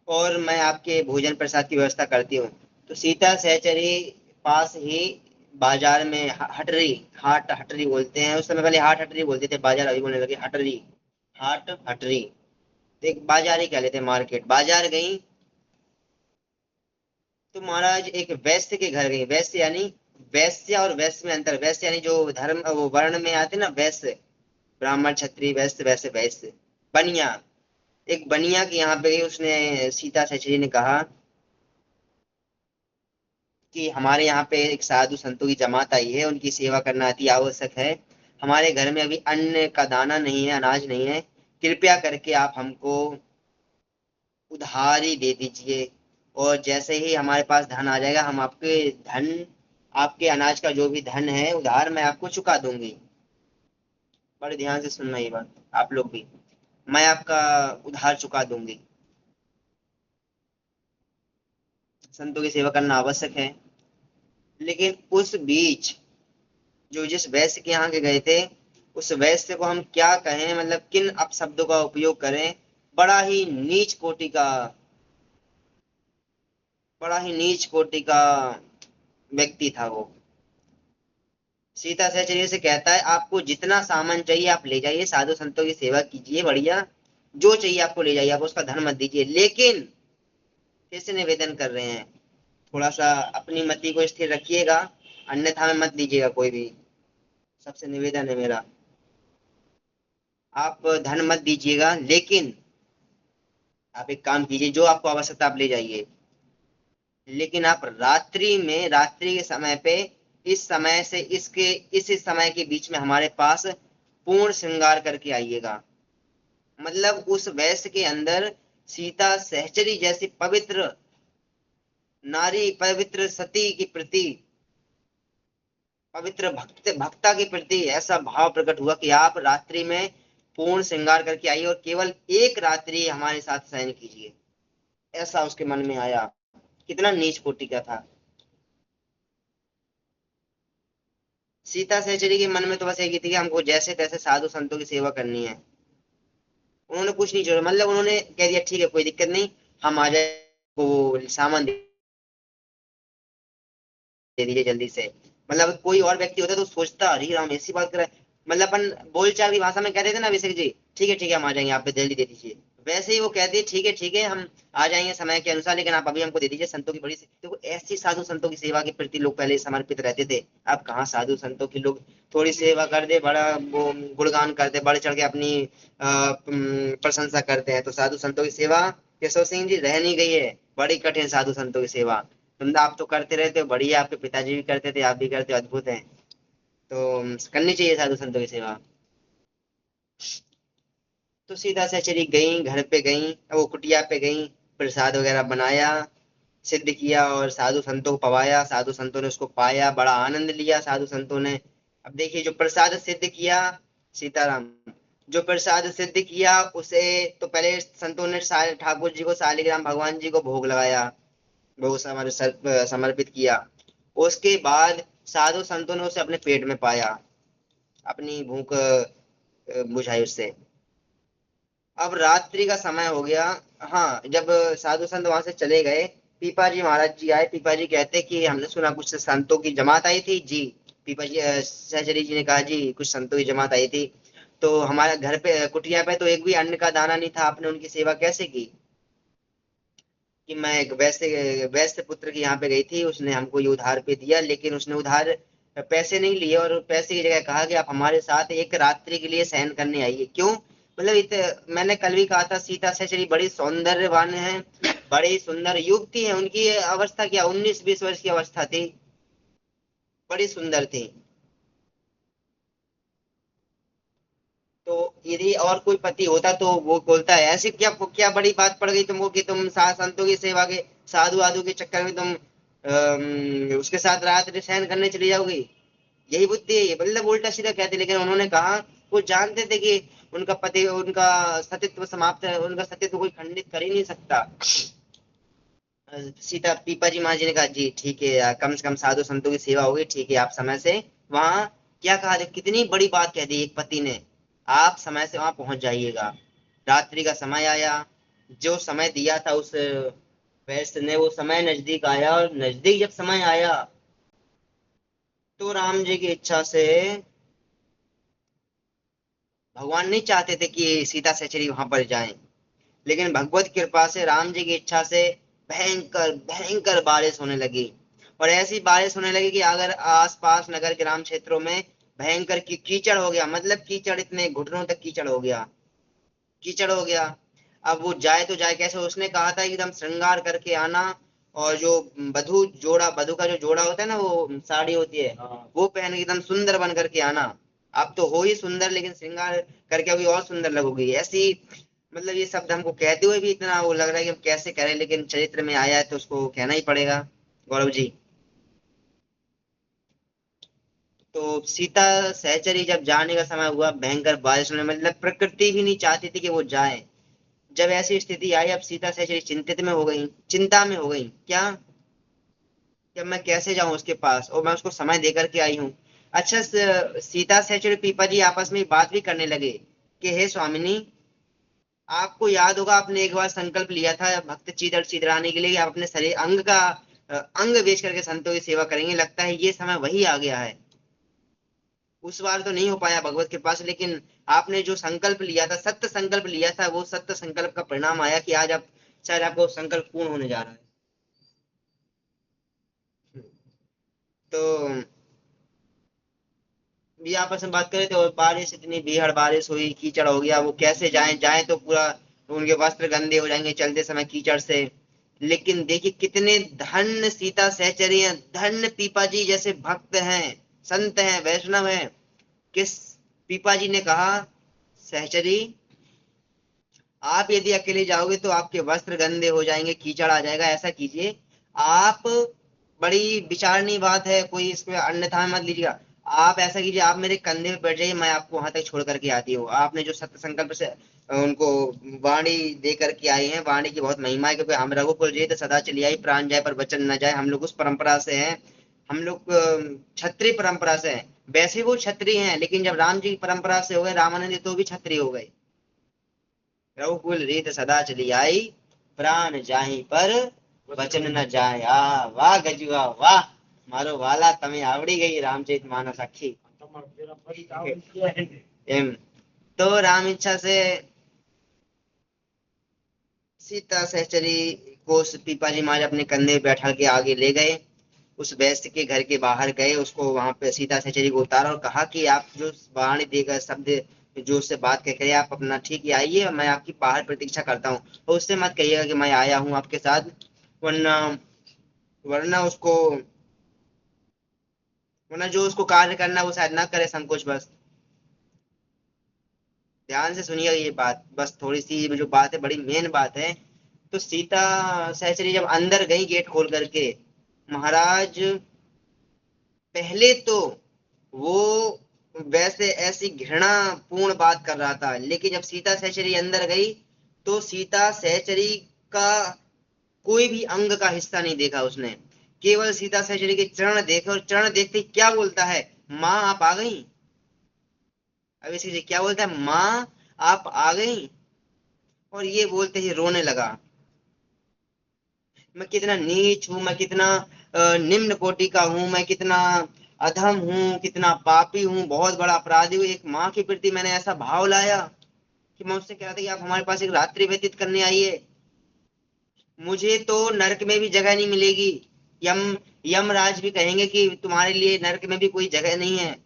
और मैं आपके भोजन प्रसाद की व्यवस्था करती हूँ। तो सीता सहचरी पास ही बाजार में हटरी, हाट हटरी बोलते हैं, उस समय पहले हाट हटरी बोलते थे, बाजार अभी बोलने लगे हटरी, हाट हटरी। तो एक बाजार ही कह लेते हैं, मार्केट, बाजार गई। तो महाराज एक वैश्य के घर गई। वैश्य यानी, वैश्य और वैश्य में अंतर, वैश्य यानी जो धर्म वो वर्ण में आते ना, वैश्य, ब्राह्मण क्षत्रिय वैश्य, वैसे वैश्य, बनिया, एक बनिया के यहाँ पे गई। उसने, सीता सचरी ने कहा कि हमारे यहाँ पे एक साधु संतों की जमात आई है, उनकी सेवा करना अति आवश्यक है। हमारे घर में अभी अन्न का दाना नहीं है, अनाज नहीं है, कृपया करके आप हमको उधार ही दे दीजिए, और जैसे ही हमारे पास धन आ जाएगा हम आपके अनाज का जो भी धन है उधार मैं आपको चुका दूंगी। बड़े ध्यान से सुनना ये बात, आप लोग भी। मैं आपका उधार चुका दूंगी। संतों की सेवा करना आवश्यक है। लेकिन उस बीच जो जिस वैश्य के यहाँ के गए थे, उस वैश्य को हम क्या कहें, मतलब किन अपशब्दों का उपयोग करें। बड़ा ही नीच कोटि का, बड़ा ही नीच कोटि का व्यक्ति था वो। सीता सहचर्य से कहता है आपको जितना सामान चाहिए आप ले जाइए, साधु संतों की सेवा कीजिए, बढ़िया जो चाहिए आपको ले जाइए, आप उसका धन मत दीजिए। लेकिन फिर से निवेदन कर रहे हैं, थोड़ा सा अपनी मति को स्थिर रखिएगा, अन्यथा में मत दीजिएगा कोई भी। सबसे निवेदन है मेरा, आप धन मत दीजिएगा, लेकिन आप एक काम कीजिए, जो आपको आवश्यकता आप ले जाइए। लेकिन आप रात्रि के समय पे, इस समय से इस समय के बीच में हमारे पास पूर्ण श्रृंगार करके आइएगा। मतलब उस वैश्य के अंदर सीता सहचरी जैसी पवित्र नारी, पवित्र सती के प्रति, पवित्र भक्ता के प्रति ऐसा भाव प्रकट हुआ कि आप रात्रि में पूर्ण श्रृंगार करके आइए और केवल एक रात्रि हमारे साथ शयन कीजिए। ऐसा उसके मन में आया। कितना नीच कोटि का था। सीता सहचरी के मन में तो बस एक ही थी कि हमको जैसे तैसे साधु संतों की सेवा करनी है। उन्होंने कुछ नहीं छोड़ा, मतलब उन्होंने कह दिया ठीक है कोई दिक्कत नहीं, हम आ जाए, वो सामान दे दीजिए जल्दी से। मतलब कोई और व्यक्ति होता तो सोचता अरे राम ऐसी बात कर रहा है, मतलब अपन बोलचाल की भाषा में कह देते ना अभिषेक जी, ठीक है हम आ जाएंगे, आप जल्दी दे दीजिए। वैसे ही वो कहती है ठीक है हम आ जाएंगे समय के अनुसार, लेकिन आप अभी हमको दे दीजिए। संतों की बड़ी देखो, ऐसी साधु संतों की सेवा के प्रति लोग पहले समर्पित रहते थे। अब कहाँ साधु संतों की लोग थोड़ी सेवा कर दे, बड़ा वो गुणगान करते, बढ़ चढ़ के अपनी प्रशंसा करते हैं। तो साधु संतों की सेवा केशव सिंह जी रह नहीं गई है, बड़ी कठिन साधु संतों की सेवा। तुम आप तो करते रहते हो, बढ़िया, आपके पिताजी भी करते थे, आप भी करते हो, अद्भुत है। तो करनी चाहिए साधु संतों की सेवा। तो सीधा से चली गई, घर पे गई, वो कुटिया पे गई, प्रसाद वगैरह बनाया, सिद्ध किया और साधु संतों को पवाया। साधु संतों ने उसको पाया, बड़ा आनंद लिया साधु संतों ने। अब देखिए जो प्रसाद सिद्ध किया, सीताराम, जो प्रसाद सिद्ध किया उसे तो पहले संतों ने ठाकुर जी को, शालिग्राम भगवान जी को भोग लगाया, भोग समर्पित किया। उसके बाद साधु संतों ने उसे अपने पेट में पाया, अपनी भूख बुझाई उससे। अब रात्रि का समय हो गया। हाँ, जब साधु संत वहां से चले गए, पीपा जी महाराज जी आए। पीपा जी कहते कि हमने सुना कुछ संतों की जमात आई थी जी। पीपा जी सहचरी जी ने कहा जी कुछ संतों की जमात आई थी, तो हमारे घर पे कुटिया पे तो एक भी अन्न का दाना नहीं था, आपने उनकी सेवा कैसे की। कि मैं एक वैसे वैश्य पुत्र के यहाँ पे गई थी, उसने हमको ये उधार पे दिया, लेकिन उसने उधार पैसे नहीं लिए और पैसे की जगह कहा कि आप हमारे साथ एक रात्रि के लिए शयन करने आइए। क्यों, मतलब मैंने कल भी कहा था, सीता सहचरी बड़ी सौंदर्यवान है, बड़ी सुंदर युवती है। उनकी अवस्था क्या 19-20 वर्ष की अवस्था थी, बड़ी सुंदर थी। तो यदि और कोई पति होता तो वो बोलता है ऐसी क्या क्या बड़ी बात पड़ गई तुमको कि तुम संतों की सेवा के, साधु आदु के चक्कर में तुम उसके साथ रात्रि शयन करने चली जाओगी। यही बुद्धि है ये, मतलब उल्टा सीधा कहते। लेकिन उन्होंने कहा, वो जानते थे कि उनका पति, उनका सतीत्व समाप्त है, उनका सतीत्व कोई खंडित कर ही नहीं सकता। सीता पीपा जी महाराज जी ने कहा जी ठीक है यार, कम से कम साधु संतों की सेवा होगी, ठीक है आप समय से वहां, क्या कहा था, कितनी बड़ी बात कह दी एक पति ने, आप समय से वहां पहुंच जाइएगा। रात्रि का समय आया, जो समय दिया था उस वैश्य ने, वो समय नजदीक आया, और नजदीक जब समय आया तो राम जी की इच्छा से, भगवान नहीं चाहते थे कि सीता सहचरी वहां पर जाएं, लेकिन भगवत कृपा से, राम जी की इच्छा से भयंकर भयंकर बारिश होने लगी। और ऐसी बारिश होने लगी कि अगर आसपास नगर ग्राम क्षेत्रों में भयंकर की कीचड़ हो गया, मतलब कीचड़, इतने घुटनों तक कीचड़ हो गया, कीचड़ हो गया। अब वो जाए तो जाए कैसे, उसने कहा था एकदम श्रृंगार करके आना, और जो वधु का जो जोड़ा होता है ना, वो साड़ी होती है, वो पहन के एकदम सुंदर बन करके आना। आप तो हो ही सुंदर, लेकिन श्रृंगार करके अभी और सुंदर लगोगी ऐसी। मतलब ये शब्द हमको कहते हुए भी इतना वो लग रहा है कि हम कैसे करें, लेकिन चरित्र में आया है तो उसको कहना ही पड़ेगा। गौरव जी, तो सीता सहचरी जब जाने का समय हुआ, भयंकर बारिश होने, मतलब प्रकृति भी नहीं चाहती थी कि वो जाए। जब ऐसी स्थिति आई, अब सीता सहचरी चिंतित में हो गई, चिंता में हो गई। क्या, कि अब मैं कैसे जाऊं उसके पास, और मैं उसको समय दे करके आई हूँ। अच्छा, सीता सहचरी पीपा जी आपस में बात भी करने लगे कि हे स्वामिनी, आपको याद होगा आपने एक बार संकल्प लिया था भक्त चितराने के लिए कि आप अपने शरीर अंग बेच करके संतों की सेवा करेंगे। लगता है ये समय वही आ गया है। उस बार तो नहीं हो पाया भगवत के पास, लेकिन आपने जो संकल्प लिया था, सत्य संकल्प लिया था, वो सत्य संकल्प का परिणाम आया कि आज आप शायद आपको संकल्प पूर्ण होने जा रहा है। तो भी आपस में बात करें, तो बारिश, इतनी भीषण बारिश हुई, कीचड़ हो गया, वो कैसे जाएं, जाएं तो पूरा उनके वस्त्र गंदे हो जाएंगे चलते समय कीचड़ से। लेकिन देखिए कितने धन्य सीता सहचरी हैं, धन्य पीपा जी जैसे भक्त हैं, संत हैं, वैष्णव हैं। किस पीपा जी ने कहा, सहचरी, आप यदि अकेले जाओगे तो आपके वस्त्र गंदे हो जाएंगे, कीचड़ आ जाएगा। ऐसा कीजिए आप, बड़ी विचारनीय बात है, कोई इसमें अन्यथा मत लीजिएगा। आप ऐसा कीजिए, आप मेरे कंधे पे बैठ जाइए, मैं आपको वहां तक छोड़ करके आती हूँ। आपने जो सत्य संकल्प से उनको वाणी दे करके आई हैं, वाणी की बहुत महिमा है, क्योंकि हम रघुकुल जी तो सदा चली आई, प्राण जाए पर वचन न जाए। हम लोग उस परंपरा से हैं, हम लोग क्षत्रिय परंपरा से हैं। वैसे वो क्षत्रिय हैं, लेकिन जब राम जी की परंपरा से हो गए रामानंद जी, तो भी क्षत्रिय हो गए। रघुकुल रीत सदा चली आई, प्राण जाहि पर वचन न जाय। वाह गजुआ वाह, मारो वाला तमे आवड़ी गई रामचरित मानस आखी। एम, तो राम इच्छा से सीता सहचरी को पीपाजी महाराज अपने कंधे पे बैठा के आगे ले गए। उस वैश्य के घर के बाहर गए, उसको वहां पे सीता सहचरी को उतारा और कहा कि आप जो वाणी देकर शब्द जो उससे बात कह करे, आप अपना ठीक है आइए, और मैं आपकी बाहर प्रतीक्षा करता हूँ। और उससे मत कहिएगा कि मैं आया हूँ आपके साथ, वरना वरना उसको वरना जो उसको कार्य करना वो शायद ना करे, संकोच बस। ध्यान से सुनिएगा ये बात, बस थोड़ी सी जो बात है बड़ी मेन बात है। तो सीता सहचरी जब अंदर गई गेट खोल करके, महाराज, पहले तो वो वैसे ऐसी घृणा पूर्ण बात कर रहा था, लेकिन जब सीता सहचरी अंदर गई, तो सीता सहचरी का कोई भी अंग का हिस्सा नहीं देखा उसने। केवल सीता सहचरी के चरण देखे, और चरण देखते ही क्या बोलता है, माँ आप आ गई। अब इसी क्या बोलता है, माँ आप आ गई। और ये बोलते ही रोने लगा। मैं कितना नीच हूं, मैं कितना निम्न कोटि का हूं, मैं कितना अधम हूं, कितना पापी हूं, बहुत बड़ा अपराधी हूं। एक माँ के प्रति मैंने ऐसा भाव लाया कि मैं उससे कह रहा था कि आप हमारे पास एक रात्रि व्यतीत करने आइए, मुझे तो नरक में भी जगह नहीं मिलेगी। यम यमराज भी कहेंगे कि तुम्हारे लिए नरक में भी कोई जगह नहीं है।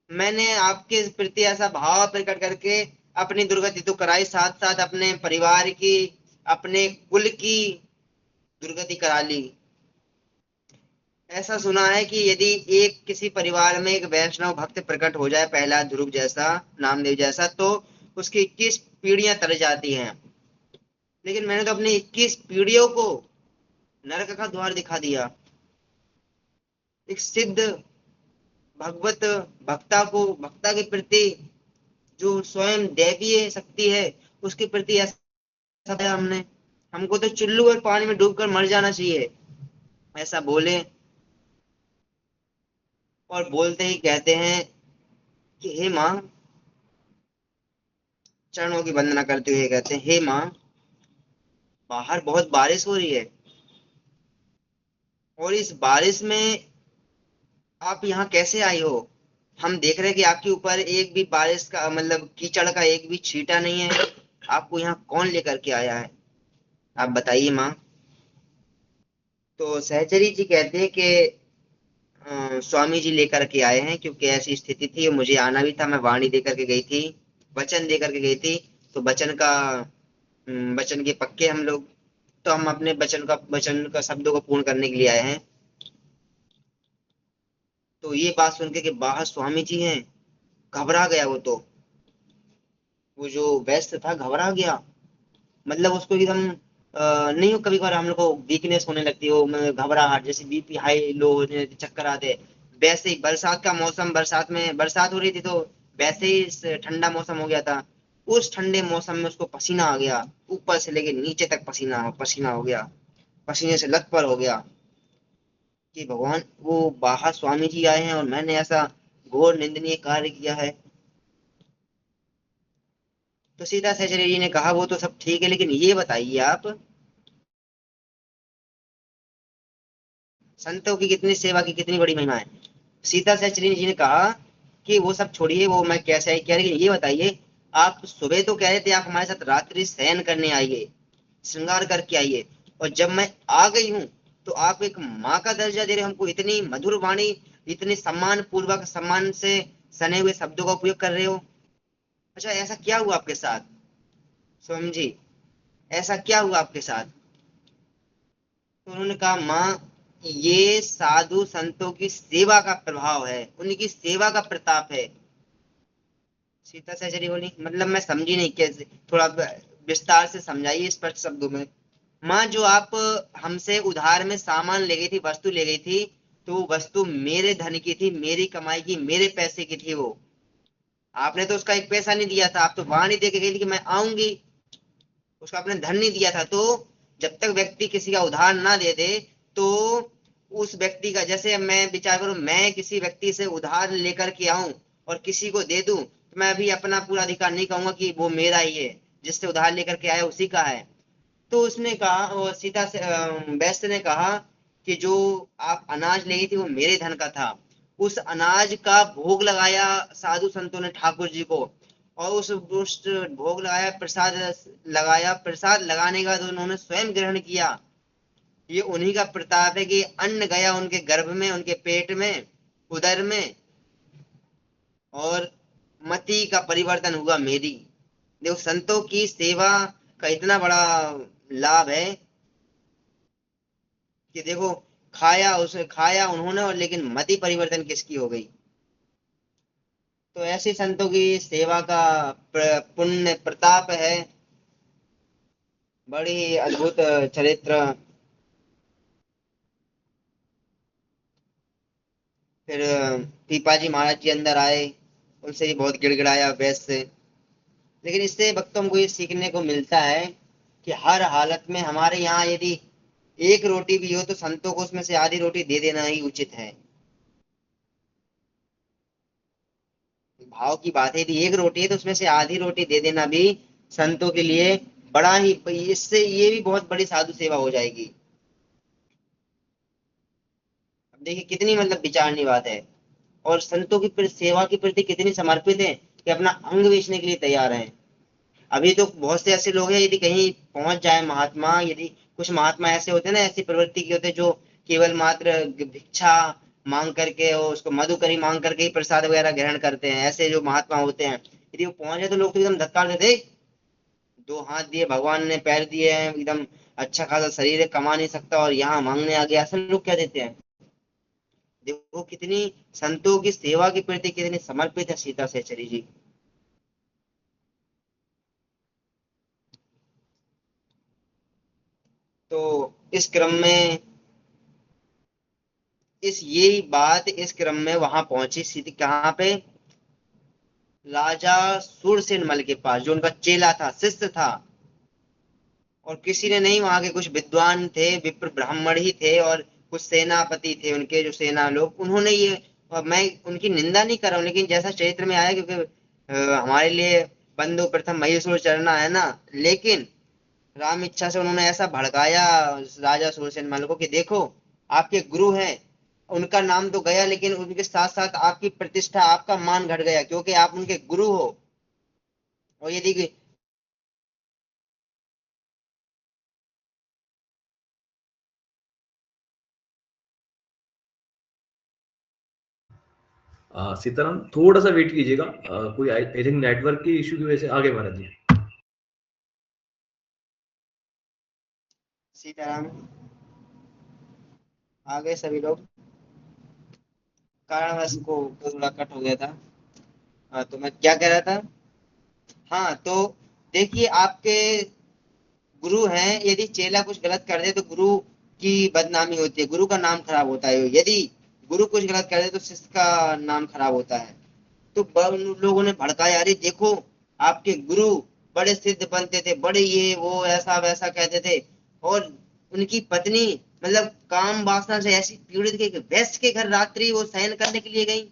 मैंने आपके प्रति ऐसा भाव प्रकट करके अपनी दुर्गति तो कराई, साथ साथ अपने परिवार की, अपने कुल की दुर्गति करा ली। ऐसा सुना है कि यदि एक किसी परिवार में एक वैष्णव भक्त प्रकट हो जाए, पहला ध्रुव जैसा, नामदेव जैसा, तो उसकी 21 पीढ़ियां तर जाती हैं। लेकिन मैंने तो अपनी 21 पीढ़ियों को नरक का द्वार दिखा दिया। एक सिद्ध भगवत भक्ता के प्रति जो स्वयं दैवीय शक्ति है, उसके प्रति ऐसा किया हमने। हमको तो चुल्लू और पानी में डूबकर मर जाना चाहिए, ऐसा बोले। और बोलते ही कहते हैं कि हे माँ, चरणों की वंदना करते हुए कहते हैं, हे माँ, बाहर बहुत बारिश हो रही है, और इस बारिश में आप यहाँ कैसे आई हो। हम देख रहे हैं कि आपके ऊपर एक भी बारिश का मतलब कीचड़ का एक भी छींटा नहीं है। आपको यहाँ कौन लेकर के आया है, आप बताइए माँ। तो सहचरी जी कहते हैं कि स्वामी जी लेकर के आए हैं, क्योंकि ऐसी स्थिति थी, मुझे आना भी था, मैं वाणी देकर के गई थी, वचन देकर के गई थी। तो वचन के पक्के हम लोग। तो हम अपने वचन का शब्दों को पूर्ण करने के लिए आए हैं। तो ये बात सुन के कि बाहर स्वामी जी हैं, घबरा गया वो जो वैश्य था घबरा गया। मतलब उसको एकदम नहीं हो, कभी कभार हम लोग को वीकनेस होने लगती है, वो घबराहट जैसे बीपी हाई लो होने, चक्कर आते, वैसे ही बरसात का मौसम, बरसात में बरसात हो रही थी, तो वैसे ही ठंडा मौसम हो गया था। उस ठंडे मौसम में उसको पसीना आ गया, ऊपर से लेके नीचे तक पसीना पसीना हो गया, पसीने से लथपथ हो गया कि भगवान, वो बाहर स्वामी जी आए हैं और मैंने ऐसा घोर निंदनीय कार्य किया है। तो सीता सहचरी जी ने कहा वो तो सब ठीक है, लेकिन ये बताइए आप, संतों की कितनी सेवा की कितनी बड़ी महिमा है। सीता सहचरी जी ने कहा कि वो सब छोड़िए, वो मैं कैसे आई क्या, लेकिन ये बताइए, आप सुबह तो कह रहे थे आप हमारे साथ रात्रि शयन करने आइए, श्रृंगार करके आइए, और जब मैं आ गई हूँ तो आप एक माँ का दर्जा दे रहे हो हमको, इतनी मधुर वाणी, इतने सम्मान पूर्वक, सम्मान से सने हुए शब्दों का उपयोग कर रहे हो। अच्छा, ऐसा क्या हुआ आपके साथ स्वामी जी, ऐसा क्या हुआ आपके साथ? तो उन्होंने कहा, माँ, ये साधु संतों की सेवा का प्रभाव है, उनकी सेवा का प्रताप है। सीता सहचरी बोली, मतलब मैं समझी नहीं, कैसे, थोड़ा विस्तार से समझाइए स्पष्ट शब्दों में। माँ, जो आप हमसे उधार में सामान ले गई थी, वस्तु ले गई थी, तो वो वस्तु मेरे धन की थी, मेरी कमाई की, मेरे पैसे की थी वो। आपने तो उसका एक पैसा नहीं दिया था, आप तो वाणी दे के गई थी कि मैं आऊंगी, उसका आपने धन नहीं दिया था। तो जब तक व्यक्ति किसी का उधार ना दे दे, तो उस व्यक्ति का, जैसे मैं विचार करूं, मैं किसी व्यक्ति से उधार लेकर के आऊं और किसी को दे दूं, तो मैं अभी अपना पूरा अधिकार नहीं कहूंगा कि वो मेरा ही है, जिससे उधार लेकर के आया उसी का है। तो उसने कहा, वो सीता से वैश्य ने कहा कि जो आप अनाज ले गई थी वो मेरे धन का था। उस अनाज का भोग लगाया साधु संतों ने ठाकुर जी को, और उस भोग लगाया, प्रसाद लगाया, प्रसाद लगाने के बाद उन्होंने स्वयं ग्रहण किया। ये उन्हीं का प्रताप है कि अन्न गया उनके गर्भ में, उनके पेट में, उदर में, और मति का परिवर्तन हुआ मेरी। देखो, संतों की सेवा का इतना बड़ा लाभ है कि देखो, खाया उन्होंने, और लेकिन मति परिवर्तन किसकी हो गई। तो ऐसे संतों की सेवा का पुण्य प्रताप है, बड़ी अद्भुत चरित्र। फिर पीपाजी महाराज जी अंदर आए, उनसे भी बहुत गिड़गिड़ाया वैश्य से। लेकिन इससे भक्तों को ये सीखने को मिलता है कि हर हालत में हमारे यहाँ यदि एक रोटी भी हो तो संतों को उसमें से आधी रोटी दे देना ही उचित है। भाव की बात है, यदि एक रोटी है तो उसमें से आधी रोटी दे देना भी संतों के लिए बड़ा ही, इससे ये भी बहुत बड़ी साधु सेवा हो जाएगी। अब देखिए कितनी मतलब विचारनीय बात है, और संतों की सेवा के प्रति कितनी समर्पित है कि अपना अंग बेचने के लिए तैयार हैं। अभी तो बहुत से ऐसे लोग हैं, यदि कहीं पहुंच जाए महात्मा, यदि कुछ महात्मा ऐसे होते हैं ना, ऐसी प्रवृत्ति के होते हैं जो केवल मात्र भिक्षा मांग करके और उसको मधुकरी मांग करके ही प्रसाद वगैरह ग्रहण करते हैं, ऐसे जो महात्मा होते हैं, यदि वो पहुंच जाए तो लोग तो एकदम धक्का देते, दो हाथ दिए भगवान ने, पैर दिए हैं, एकदम अच्छा खासा शरीर है, कमा नहीं सकता और यहाँ मांगने आ गया, ऐसे लोग क्या देते हैं। देखो कितनी संतों की सेवा के प्रति कितनी समर्पित है सीता सहचरी जी। तो इस क्रम में, इस क्रम में वहां पहुंची सीधी कहाँ पे, राजा सूरसेन मल के पास, जो उनका चेला था, शिष्य था। और किसी ने नहीं, वहां के कुछ विद्वान थे, विप्र ब्राह्मण ही थे, और कुछ सेनापति थे उनके, जो सेना लोग, उन्होंने ये, मैं उनकी निंदा नहीं कर रहा हूँ, लेकिन जैसा चरित्र में आया, क्योंकि हमारे लिए बंधु प्रथम महेश्वर चरना है ना, लेकिन राम इच्छा से उन्होंने ऐसा भड़काया राजा सूरसेन मल को कि देखो, आपके गुरु हैं, उनका नाम तो गया, लेकिन उनके साथ साथ आपकी प्रतिष्ठा, आपका मान घट गया, क्योंकि आप उनके गुरु हो। और यदि सीताराम, थोड़ा सा वेट कीजिएगा, कोई आई थिंक नेटवर्क की इशू की वजह से आगे महाराज जी। सीताराम। आ गए सभी लोग। कारणवश को थोड़ा कट हो गया था। हाँ, तो मैं क्या कह रहा था। हाँ, तो देखिए, आपके गुरु हैं, यदि चेला कुछ गलत कर दे तो गुरु की बदनामी होती है, गुरु का नाम खराब होता है। यदि गुरु कुछ गलत कर दे तो शिष्य का नाम खराब होता है। तो उन लोगों ने भड़काया, अरे देखो, आपके गुरु बड़े सिद्ध बनते थे, बड़े ये वो ऐसा वैसा कहते थे, और उनकी पत्नी मतलब काम वासना से ऐसी पीड़ित थी कि वैश्य के घर रात्रि वो शयन करने के लिए गई।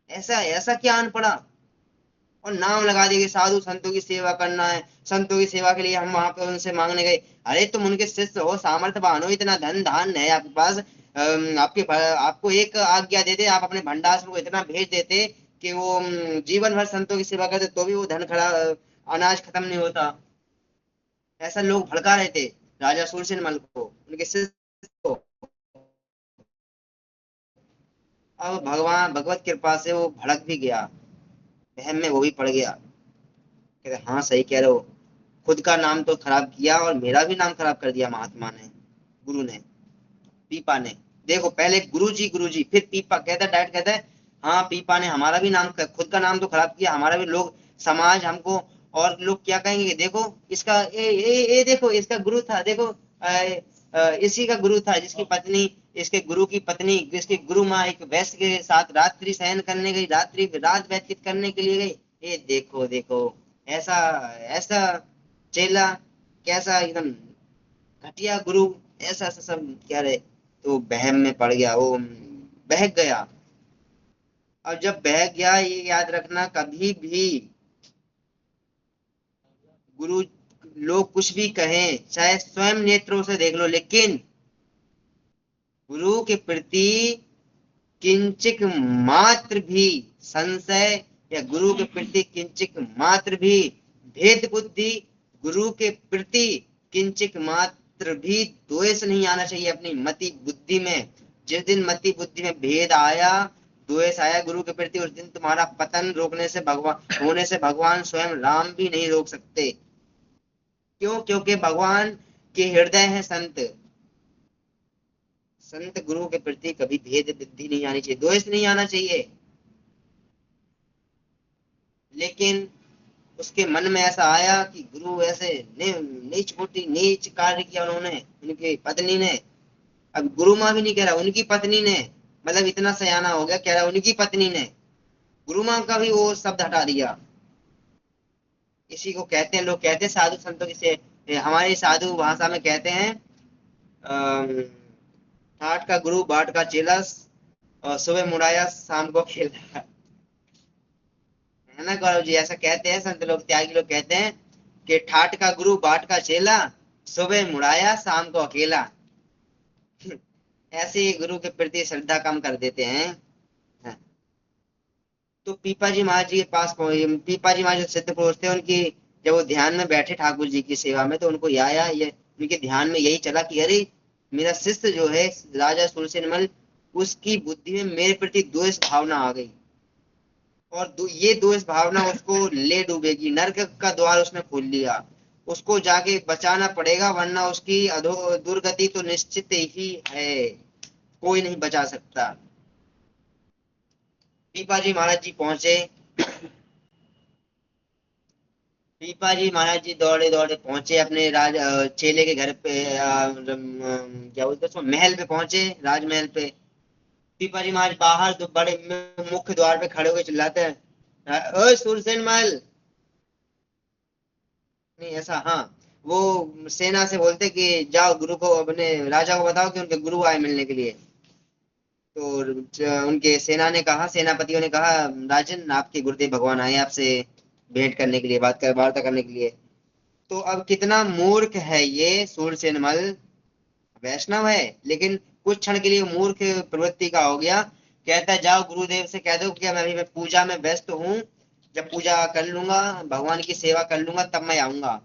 ऐसा ऐसा क्या आन पड़ा, और नाम लगा दिए कि साधु संतों की सेवा करना है, संतों की सेवा के लिए हम वहां पे उनसे मांगने गए। अरे तुम उनके शिष्य हो, सामर्थ्यवान हो, इतना धन धान है आपके पास, आपको एक आज्ञा देते, आप अपने भंडार को इतना भेज देते कि वो जीवन भर संतों की सेवा करते, तो भी वो धन खड़ा, अनाज खत्म नहीं होता। ऐसा लोग भड़का रहे थे राजा सूरसेन मल को, उनके शिष्य को। अब भगवान भगवत कृपा से वो भड़क भी गया, वहम में वो भी पड़ गया। कहते हाँ, सही कह रहे हो, खुद का नाम तो खराब किया और मेरा भी नाम खराब कर दिया महात्मा ने, गुरु ने, पीपा ने। देखो, पहले गुरु जी, फिर पीपा कहता है, डायरेक्ट कहता है हाँ, पीपा ने हमारा भी नाम, खुद का नाम तो खराब किया, हमारा भी, लोग समाज हमको, और लोग क्या कहेंगे कि देखो इसका ये देखो इसका गुरु था, देखो इसी का गुरु था जिसकी पत्नी, इसके गुरु की पत्नी, इसके गुरु माँ एक वैश्य के साथ रात्रि शयन करने गई, रात व्यतीत करने के लिए गई। ये देखो देखो, ऐसा ऐसा चेला, कैसा एकदम घटिया गुरु, ऐसा ऐसा सब कह रहे। तो बहम में पड़ गया वो, बहक गया। और जब बहक गया, ये याद रखना, कभी भी गुरु, लोग कुछ भी कहें, चाहे स्वयं नेत्रों से देख लो, लेकिन गुरु के प्रति किंचित मात्र भी संशय, या गुरु के प्रति किंचित मात्र भी भेद बुद्धि, गुरु के प्रति किंचित मात्र भी द्वेष नहीं आना चाहिए अपनी मति बुद्धि में। जिस दिन मति बुद्धि में भेद आया, द्वेष आया गुरु के प्रति, उस दिन तुम्हारा पतन रोकने से भगवान होने से भगवान स्वयं राम भी नहीं रोक सकते। क्यों? क्योंकि भगवान के हृदय है संत। संत गुरु के प्रति कभी भेद बुद्धि नहीं आनी चाहिए, द्वेष नहीं आना चाहिए। लेकिन उसके मन में ऐसा आया कि गुरु ऐसे नीच मोटी नीच कार्य किया उन्होंने, उनकी पत्नी ने। अब गुरु माँ भी नहीं कह रहा, उनकी पत्नी ने, मतलब इतना सयाना हो गया, कह रहा उनकी पत्नी ने, गुरु माँ का भी वो शब्द हटा दिया। इसी को कहते हैं, लोग कहते हैं साधु संतों की से, हमारी साधु भाषा में कहते हैं ठाट का गुरु बाट का चेला, और सुबह मुड़ाया शाम को खेला। है ना गौरव जी, ऐसा कहते हैं संत लोग, त्यागी लोग कहते हैं कि ठाट का गुरु बाट का चेला, सुबह मुड़ाया शाम को अकेला। ऐसे ही गुरु के प्रति श्रद्धा कम कर देते हैं। हाँ। तो पीपा जी महाराज जी के पास पहुंचे, पीपा जी महाराज जो सिद्ध पुरुष थे, उनकी जब वो ध्यान में बैठे ठाकुर जी की सेवा में, तो उनको ये आया, ये उनके ध्यान में यही चला कि अरे, मेरा शिष्य जो है राजा सुरसेनमल, उसकी बुद्धि में मेरे प्रति द्वेष भावना आ गई, और ये द्वेष भावना उसको ले डूबेगी, नरक का द्वार उसने खोल लिया, उसको जाके बचाना पड़ेगा, वरना उसकी दुर्गति तो निश्चित ही है, कोई नहीं बचा सकता। पीपा जी महाराज जी पहुंचे। पीपा जी महाराज जी दौड़े दौड़े पहुंचे अपने चेले के घर पे, क्या बोलते हैं उसको, महल पे पहुंचे, राजमहल पे। पीपा जी महाराज बाहर बड़े मुख्य द्वार पे खड़े होकर चिल्लाते हैं, ओए सुरसेन मल। नहीं, ऐसा, हाँ, वो सेना से बोलते कि जाओ गुरु को, अपने राजा को बताओ कि उनके गुरु आए मिलने के लिए। तो उनके सेना ने कहा, सेनापतियों ने कहा, राजन, आपके गुरुदेव भगवान आए आपसे भेंट करने के लिए, वार्ता करने के लिए। तो अब कितना मूर्ख है ये सूरसेनमल, वैष्णव है लेकिन कुछ क्षण के लिए मूर्ख प्रवृत्ति का हो गया। कहता है जाओ गुरुदेव से कह दो कि मैं अभी पूजा में व्यस्त हूँ, जब पूजा कर लूंगा, भगवान की सेवा कर लूंगा, तब मैं आऊंगा।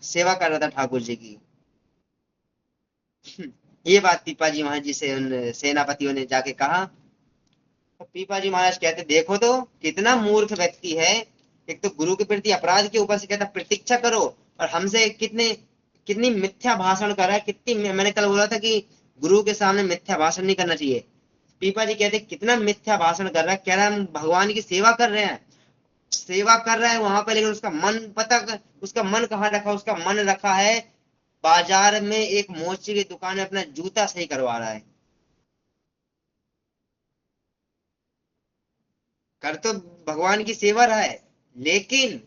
सेवा कर रहा था ठाकुर जी की। ये बात पीपा जी महाराज जी से उन सेनापतियों ने जाके कहा। तो पीपा जी महाराज कहते देखो तो कितना मूर्ख व्यक्ति है, एक तो गुरु के प्रति अपराध के ऊपर से कहता प्रतीक्षा करो, और हमसे कितने कितनी मिथ्या भाषण कर रहा है, कितनी, मैंने कल बोला था कि गुरु के सामने मिथ्या भाषण नहीं करना चाहिए। पीपा जी कहते कितना मिथ्या भाषण कर रहा है, कह रहा है हम भगवान की सेवा कर रहे हैं, सेवा कर रहा है वहां पे, लेकिन उसका मन उसका मन कहाँ रखा, उसका मन रखा है बाजार में एक मोची की दुकान में अपना जूता सही करवा रहा है। कर तो भगवान की सेवा रहा है, लेकिन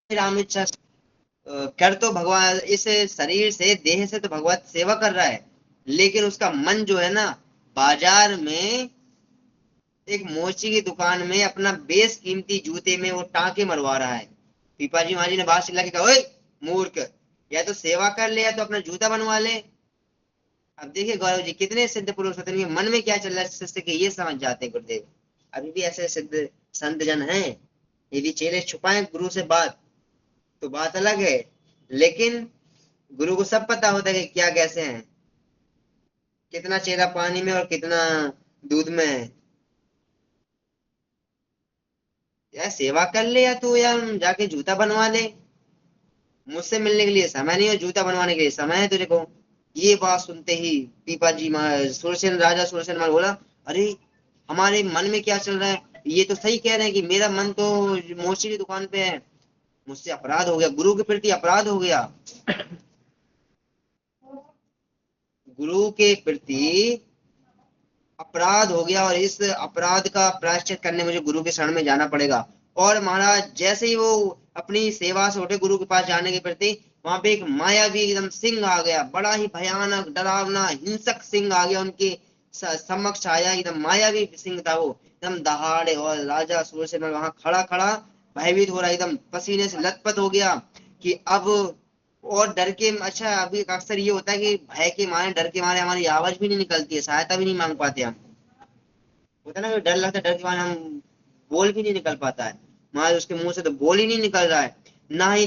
राम इच्छा कर तो भगवान इस शरीर से, देह से तो भगवत सेवा कर रहा है, लेकिन उसका मन जो है ना, बाजार में एक मोची की दुकान में अपना बेस कीमती जूते में वो टांके मरवा रहा है। पीपाजी महाजी ने बात चिल्ला के कहा, ओए मूर्ख, या तो सेवा कर ले या तो अपना जूता बनवा ले। अब देखिए गौरव जी कितने सिद्ध पुरुष होते हैं, इनके मन में क्या चल रहा है शिष्य के, ये समझ जाते हैं गुरुदेव। अभी भी ऐसे सिद्ध संत जन हैं, यदि चेले छुपाए गुरु से बात तो बात अलग है, लेकिन गुरु को सब पता होता है कि क्या कैसे हैं, कितना चेला पानी में और कितना दूध में है। यार सेवा कर ले या तो यार जाके जूता बनवा ले, मुझसे मिलने के लिए समय नहीं और जूता बनवाने के लिए समय है तेरे को। ये बात सुनते ही पीपा जी सुरसेन राजा सुरसेन बोला, अरे हमारे मन में क्या चल रहा है, ये तो सही कह रहे हैं कि मेरा मन तो मोची की दुकान पे है, मुझसे अपराध हो गया, गुरु के प्रति अपराध हो गया, गुरु के प्रति अपराध हो गया, और इस अपराध का प्रायश्चित करने मुझे गुरु के शरण में जाना पड़ेगा। और महाराज जैसे ही वो अपनी सेवा से उठे गुरु के पास जाने के प्रति, वहां पे एक मायावी एकदम सिंह आ गया, बड़ा ही भयानक डरावना हिंसक सिंह आ गया उनके समक्ष आया, एकदम मायावी सिंह था वो, एकदम दहाड़े, और राजा सूरसेन वहां खड़ा खड़ा भयभीत हो रहा, एकदम पसीने से लथपथ हो गया कि अब, और डर के, अच्छा अभी अक्सर ये होता है कि भय के मारे, डर के मारे हमारी आवाज भी नहीं निकलती है, सहायता भी नहीं मांग पाते हम, होता है ना, डर लगता है, डर के मारे हम बोल भी नहीं निकल पाता है, हमारे उसके मुंह से तो बोल ही नहीं निकल रहा है, ना ही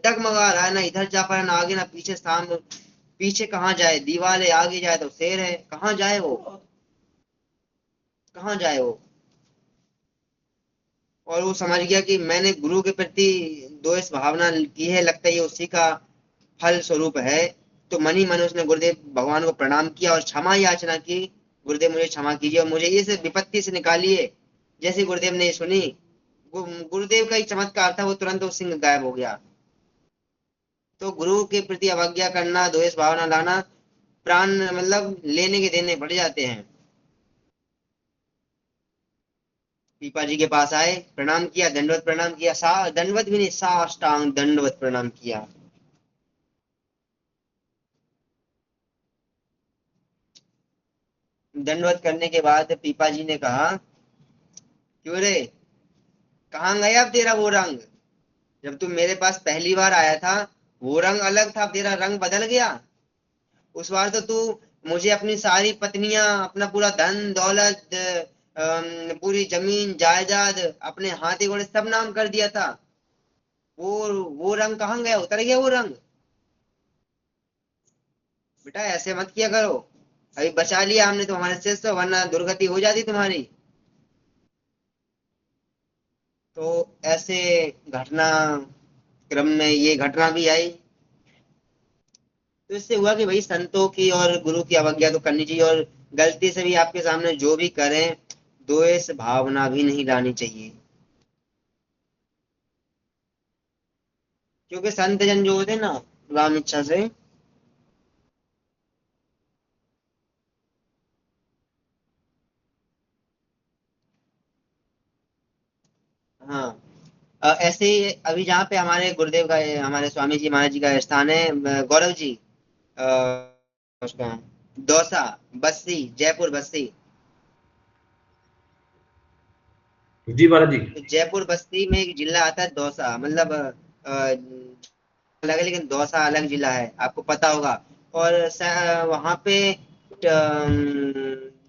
डगमगा रहा है, ना इधर जा पा रहा है, ना आगे ना पीछे, सामने पीछे कहाँ जाए, दीवार है, आगे जाए तो शेर है, कहाँ जाए वो, कहाँ जाए वो। और वो समझ गया कि मैंने गुरु के प्रति द्वेष भावना की है, लगता है ये उसी का फल स्वरूप है। तो मन ही मन उसने गुरुदेव भगवान को प्रणाम किया और क्षमा याचना की, गुरुदेव मुझे क्षमा कीजिए और मुझे इस विपत्ति से निकालिए। जैसे गुरुदेव ने सुनी, गुरुदेव का ही चमत्कार था, वो तुरंत वो सिंह गायब हो गया। तो गुरु के प्रति अवज्ञा करना, द्वेष भावना लाना, प्राण मतलब लेने के देने बढ़ जाते हैं। पीपा जी के पास आए, प्रणाम किया, दंडवत प्रणाम किया, सा दंडवत भी नहीं, साष्टांग दंडवत प्रणाम किया। दंडवत करने के बाद पीपा जी ने कहा, क्यों रे, कहाँ गया अब तेरा वो रंग, जब तू मेरे पास पहली बार आया था वो रंग अलग था, अब तेरा रंग बदल गया। उस बार तो तू मुझे अपनी सारी पत्नियां, अपना पूरा धन दौलत, पूरी जमीन जायदाद, अपने हाथी घोड़े सब नाम कर दिया था, वो रंग कहाँ गया, उतर गया वो रंग। बेटा ऐसे मत किया करो, अभी बचा लिया हमने तुम्हारे से, तो वरना दुर्गति हो जाती तुम्हारी। तो ऐसे घटना क्रम में ये घटना भी आई। तो इससे हुआ कि भाई संतों की और गुरु की अवज्ञा तो करनी चाहिए, और गलती से भी आपके सामने जो भी करें, द्वेष भावना भी नहीं लानी चाहिए, क्योंकि संत जन जो होते हैं ना, राम इच्छा से, हाँ, ऐसे ही अभी जहाँ पे हमारे गुरुदेव का, हमारे स्वामी जी महाराज जी का स्थान है, गौरव जी, अ, उसका दौसा, बस्सी, जयपुर बस्सी। जी महाराज जी। तो जयपुर बस्ती में एक जिला आता है दौसा, मतलब अलग है, लेकिन दौसा अलग जिला है, आपको पता होगा। और वहां पे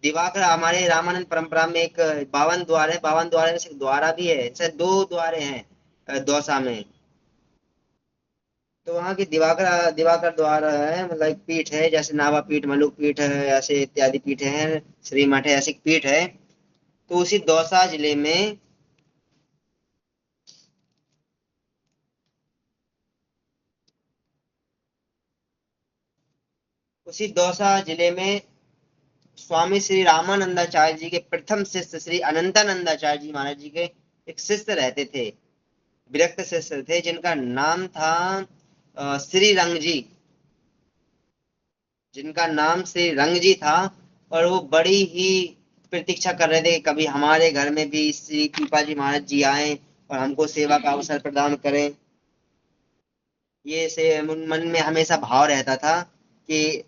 दिवाकर, हमारे रामानंद परंपरा में एक 52 द्वार है, 52 द्वार में से एक द्वारा भी है, शायद 2 द्वारे हैं दौसा में। तो वहाँ की दिवाकर दिवाकर द्वार है, मतलब एक पीठ है, जैसे नावा पीठ, मलुक पीठ है, ऐसे इत्यादि पीठ है, श्री मठ है, ऐसी पीठ है। तो उसी दौसा जिले में स्वामी श्री रामानंदाचार्य जी के प्रथम शिष्य श्री अनंतानंदाचार्य जी महाराज जी के एक शिष्य रहते थे, विरक्त शिष्य थे, जिनका नाम था श्री रंग जी, जिनका नाम श्री रंग जी था। और वो बड़ी ही प्रतीक्षा कर रहे थे कि कभी हमारे घर में भी श्री पीपाजी महाराज जी आए और हमको सेवा का अवसर प्रदान करें। ये से मन में हमेशा भाव रहता था कि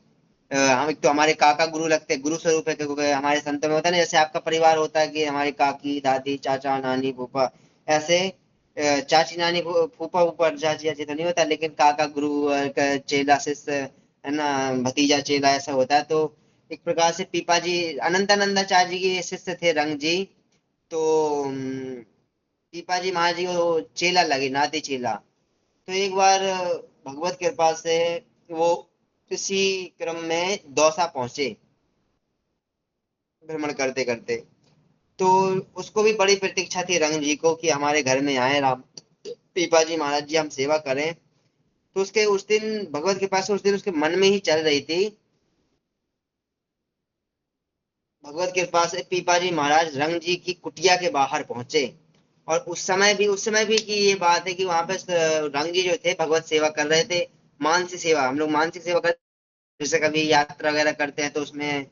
हम एक तो हमारे काका गुरु लगते, गुरु स्वरूप है, क्योंकि हमारे संतों में होता है ना, जैसे आपका परिवार होता है कि हमारे काकी दादी चाचा नानी फूफा, ऐसे चाची नानी फूफा ऊपर चाची चाची तो नहीं होता, लेकिन काका गुरु चेला शिष्य है ना, भतीजा चेला ऐसा होता है। तो एक प्रकार से पीपाजी अनंतानंदाचार्य जी के शिष्य थे रंग जी। तो पीपाजी महाराज जी को चेला लगे, नाती चेला। तो एक बार भगवत कृपा से वो इसी क्रम में दौसा पहुंचे भ्रमण करते करते। तो उसको भी बड़ी प्रतीक्षा थी रंग जी को कि हमारे घर में आए राम पीपाजी महाराज जी, हम सेवा करें। तो उसके उस दिन भगवत कृपा से उस दिन उसके मन में ही चल रही थी। भगवत कृपा से पीपाजी महाराज रंग जी की कुटिया के बाहर पहुंचे। और उस समय भी की ये बात है कि वहां पे रंग जी जो थे भगवत सेवा कर रहे थे। मानसिक सेवा, हम लोग मानसिक सेवा कर, जैसे कभी यात्रा वगैरह करते हैं तो उसमें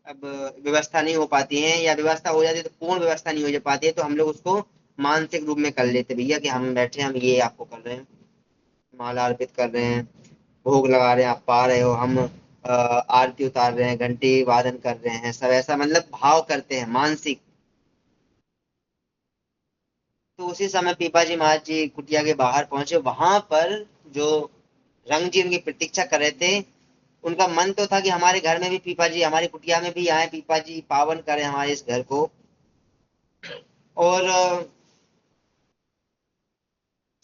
अब व्यवस्था नहीं हो पाती है, या व्यवस्था हो जाती है तो पूर्ण व्यवस्था नहीं हो पाती है, तो हम लोग उसको मानसिक रूप में कर लेते भैया कि हम बैठे हम ये आपको कर रहे हैं, माला अर्पित कर रहे हैं, भोग लगा रहे हैं, आप पा रहे हो, हम आरती उतार रहे हैं, घंटी वादन कर रहे हैं, सब ऐसा मतलब भाव करते हैं मानसिक। तो उसी समय पीपाजी महाराज जी कुटिया के बाहर पहुंचे। वहां पर जो रंग जी उनकी प्रतीक्षा कर रहे थे, उनका मन तो था कि हमारे घर में भी पीपा जी, हमारी कुटिया में भी आए, पीपा जी पावन करें हमारे इस घर को। और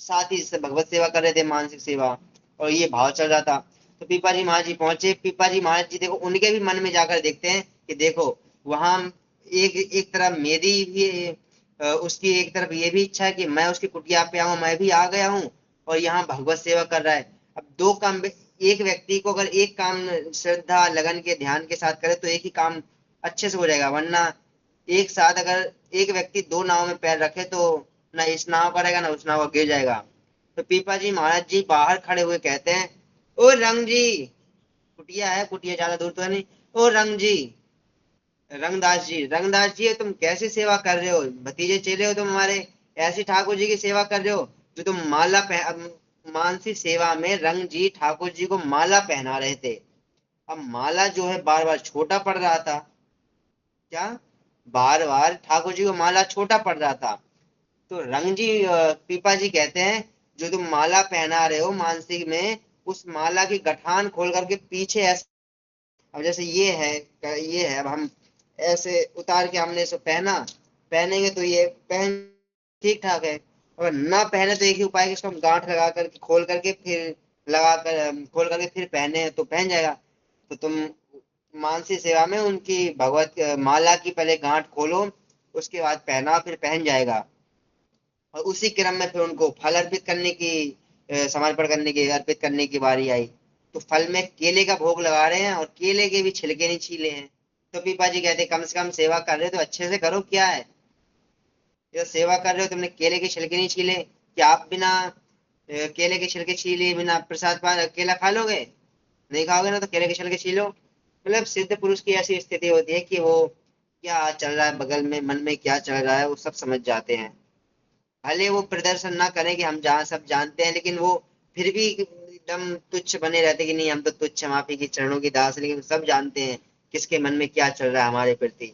साथ ही इससे भगवत सेवा कर रहे थे, मानसिक सेवा, और ये भाव चल रहा था। तो पीपा जी महाराज जी पहुंचे। पीपा जी महाराज जी देखो, उनके भी मन में जाकर देखते हैं कि देखो वहां एक एक तरफ मेरी भी उसकी एक तरफ ये भी इच्छा है कि मैं उसकी कुटिया पे आऊं, मैं भी आ गया हूँ, और यहाँ भगवत सेवा कर रहा है। अब दो काम, एक व्यक्ति को अगर एक काम श्रद्धा लगन के ध्यान के साथ करे तो एक ही काम अच्छे से हो जाएगा, वरना एक साथ अगर एक व्यक्ति दो नाव में पैर रखे तो ना इस नाव का रहेगा ना उस नाव का, गिर जाएगा। तो पीपा जी महाराज जी बाहर खड़े हुए कहते हैं, ओ रंग जी, कुटिया है, कुटिया ज्यादा दूर तो है नहीं, ओ रंग जी, रंगदास जी, रंगदास जी तुम कैसी सेवा कर रहे हो, भतीजे चेले हो तुम हमारे, ऐसी ठाकुर जी की सेवा कर रहे हो जो तुम मानसी सेवा में रंग जी ठाकुर जी को माला पहना रहे थे। अब माला जो है बार बार छोटा पड़ रहा था, क्या, बार बार ठाकुर जी को माला छोटा पड़ रहा था। तो रंग जी पीपा जी कहते हैं, जो तुम माला पहना रहे हो मानसिक में, उस माला की गठान खोल करके पीछे ऐसे, अब जैसे ये है, अब हम ऐसे उतार के हमने इसे पहना, पहनेंगे तो ये पहन ठीक ठाक है। अगर ना पहने तो एक ही उपाय है कि इसको हम गांठ लगा करके खोल करके फिर लगा कर खोल करके फिर पहने तो पहन जाएगा। तो तुम मानसी सेवा में उनकी भगवत माला की पहले गांठ खोलो, उसके बाद पहना, फिर पहन जाएगा। और उसी क्रम में फिर उनको फल अर्पित करने की समर्पण करने की अर्पित करने की बारी आई। तो फल में केले का भोग लगा रहे हैं और केले के भी छिलके नहीं छीले हैं। तो पीपा जी कहते कम से कम सेवा कर रहे हो तो अच्छे से करो, क्या है, ये सेवा कर रहे हो, तुमने केले के छिलके नहीं छीले, क्या आप बिना केले के छिलके छीले बिना प्रसाद पा केला खा लोगे? नहीं खाओगे ना, तो केले के छिलके छीलो। मतलब सिद्ध पुरुष की ऐसी स्थिति होती है कि वो क्या चल रहा है बगल में, मन में क्या चल रहा है वो सब समझ जाते हैं। भले वो प्रदर्शन ना करें कि हम जहाँ सब जानते हैं, लेकिन वो फिर भी एकदम तुच्छ बने रहते कि नहीं हम तो तुच्छ, हम आप ही के चरणों की दास, लेकिन सब जानते हैं किसके मन में क्या चल रहा है हमारे प्रति।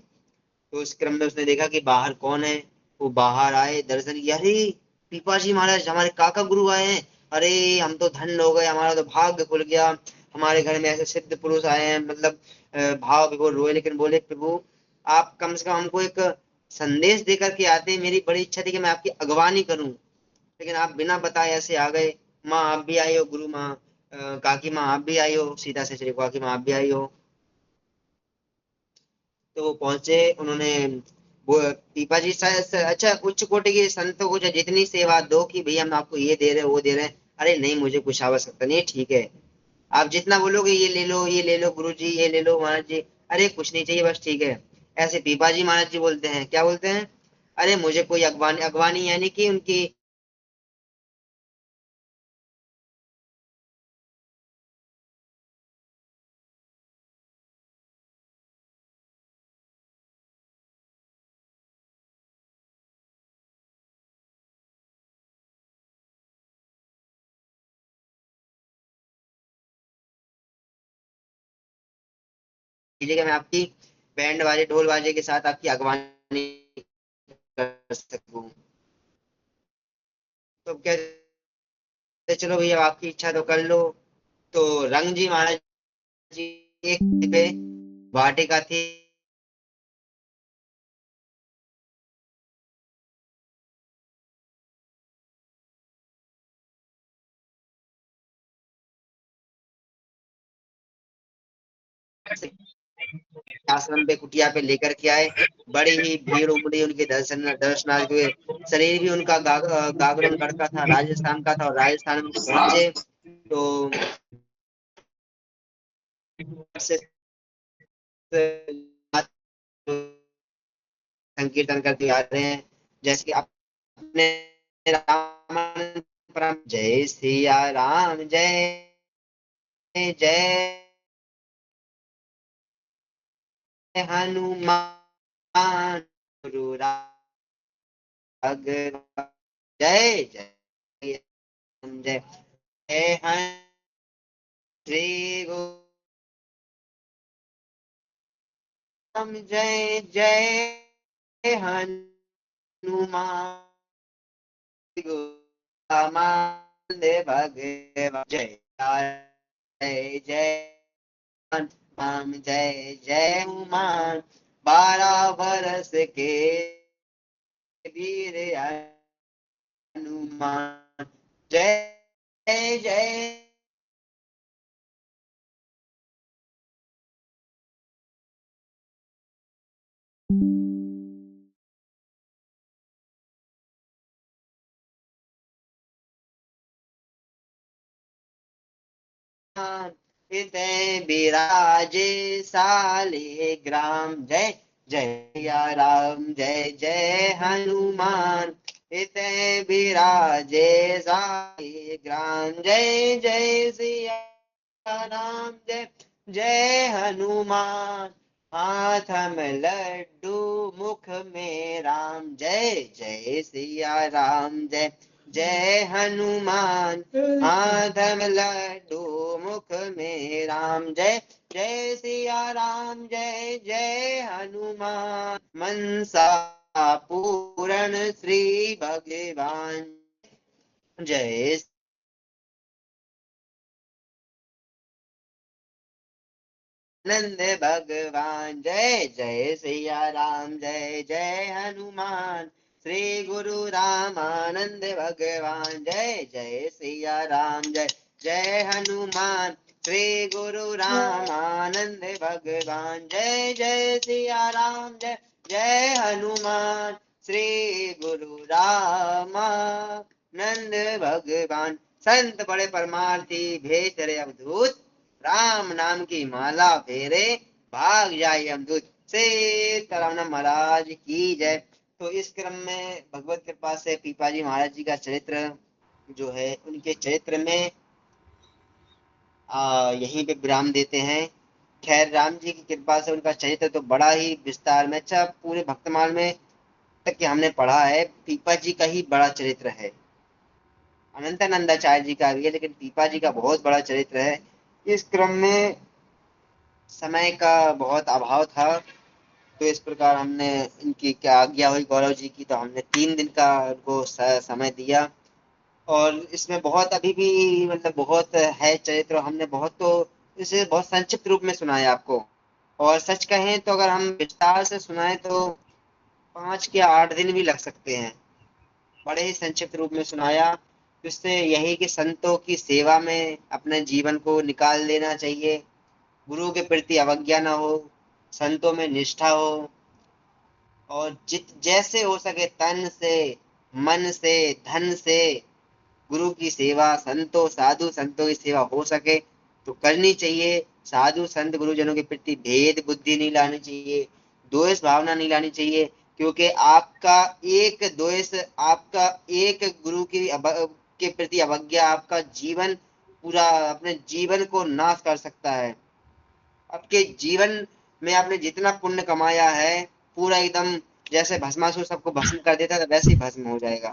तो उस क्रम में उसने देखा कि बाहर कौन है। वो बाहर आए, दर्शन किया, अरे पीपा जी महाराज हमारे काका गुरु आए हैं, अरे हम तो धन्य हो गए, हमारा तो भाग्य खुल गया, हमारे घर में ऐसे सिद्ध पुरुष आए हैं। मतलब भाव विभोर रोए, लेकिन बोले प्रभु आप कम से कम हमको एक संदेश देकर के आते, मेरी बड़ी इच्छा थी कि मैं आपकी अगवानी करूं, लेकिन आप बिना बताए ऐसे आ गए। माँ आप भी आई हो, गुरु माँ, काकी माँ आप भी आई हो, सीता से श्री काकी माँ आप भी आई हो। तो वो पहुंचे, उन्होंने वो पीपा जी अच्छा उच्च कोटि के संतों को जो जितनी सेवा दो कि भैया हम आपको ये दे रहे हैं वो दे रहे हैं, अरे नहीं मुझे कुछ आवश्यकता नहीं, ठीक है आप जितना बोलोगे ये ले लो गुरु जी, ये ले लो महाराज जी, अरे कुछ नहीं चाहिए बस ठीक है। ऐसे पीपा जी महाराज जी बोलते हैं, क्या बोलते हैं, अरे मुझे कोई अगवानी अगवानी यानी कि उनकी कीजिएगा, मैं आपकी बैंड बाजे ढोल बाजे के साथ आपकी अगवानी कर सकूं। तो कहते चलो भैया आपकी इच्छा तो कर लो। तो रंग जी महाराज जी एक पे वाटिका थी, आश्रम पे कुटिया पे लेकर के आए, बड़ी ही भीड़ उमड़ी उनके दर्शनार्थ हुए। शरीर भी उनका गागरमगढ़ का था, राजस्थान का था, और राजस्थान में पहुंचे तो से संकीर्तन करते आ रहे हैं, जैसे कि अपने रामानंद परम जय सिया राम जय जय हनुमान गुरु राघव जय जय राम जय जय श्री गुरु राम जय जय हनुमान रामानंद भगवान जय जय जय राम जय जय हनुमान, 12 वर्ष के वीर हनुमान जय जय हृदय विराजे शालिग्राम जय जय राम जय जय हनुमान, हृदय विराजे शालिग्राम जय जय सिया राम जय जय हनुमान, हाथ में लड्डू मुख में राम जय जय सिया राम जय जय हनुमान, हाथ में लड्डू मुख में राम जय जय सिया राम जय जय हनुमान, मनसा पूर्ण श्री भगवान जय नंद भगवान जय जय सिया राम जय जय हनुमान, श्री गुरु रामानंद भगवान जय जय सिया राम जय जय हनुमान, श्री गुरु रामानंद भगवान जय जय सिया राम जय जय हनुमान, श्री गुरु रामानंद भगवान। संत बड़े परमार्थी भेज रहे अवधूत, राम नाम की माला फेरे भाग जाए अमदूत। सीताराम महाराज की जय। तो इस क्रम में भगवत कृपा से पीपाजी महाराज जी का चरित्र जो है उनके चरित्र में यहीं पे विराम देते हैं। खैर राम जी की कृपा से उनका चरित्र तो बड़ा ही विस्तार में, अच्छा पूरे भक्तमाल में तक कि हमने पढ़ा है पीपा जी का ही बड़ा चरित्र है, अनंतानंदाचार्य जी का भी है लेकिन पीपा जी का बहुत बड़ा चरित्र है। इस क्रम में समय का बहुत अभाव था, तो इस प्रकार हमने इनकी क्या आज्ञा हुई गौरव जी की, तो हमने 3 दिन का उनको समय दिया। और इसमें बहुत अभी भी मतलब बहुत है चरित्र, हमने बहुत तो इसे बहुत संक्षिप्त रूप में सुनाया आपको। और सच कहें तो अगर हम विस्तार से सुनाए तो 5 या 8 दिन भी लग सकते हैं, बड़े ही संक्षिप्त रूप में सुनाया। इससे यही कि संतों की सेवा में अपने जीवन को निकाल देना चाहिए, गुरु के प्रति अवज्ञा ना हो, संतों में निष्ठा हो, और जैसे हो सके तन से, मन से, धन से गुरु की सेवा, संतों साधु संतों की सेवा हो सके तो करनी चाहिए। साधु संत गुरुजनों के प्रति भेद बुद्धि नहीं लानी चाहिए, द्वेष भावना नहीं लानी चाहिए, क्योंकि आपका एक द्वेष, आपका एक गुरु के प्रति अवज्ञा आपका जीवन, पूरा अपने जीवन को नाश कर सकता है। आपके जीवन में आपने जितना पुण्य कमाया है पूरा एकदम, जैसे भस्मासुर सबको भस्म कर देता था वैसे ही भस्म हो जाएगा।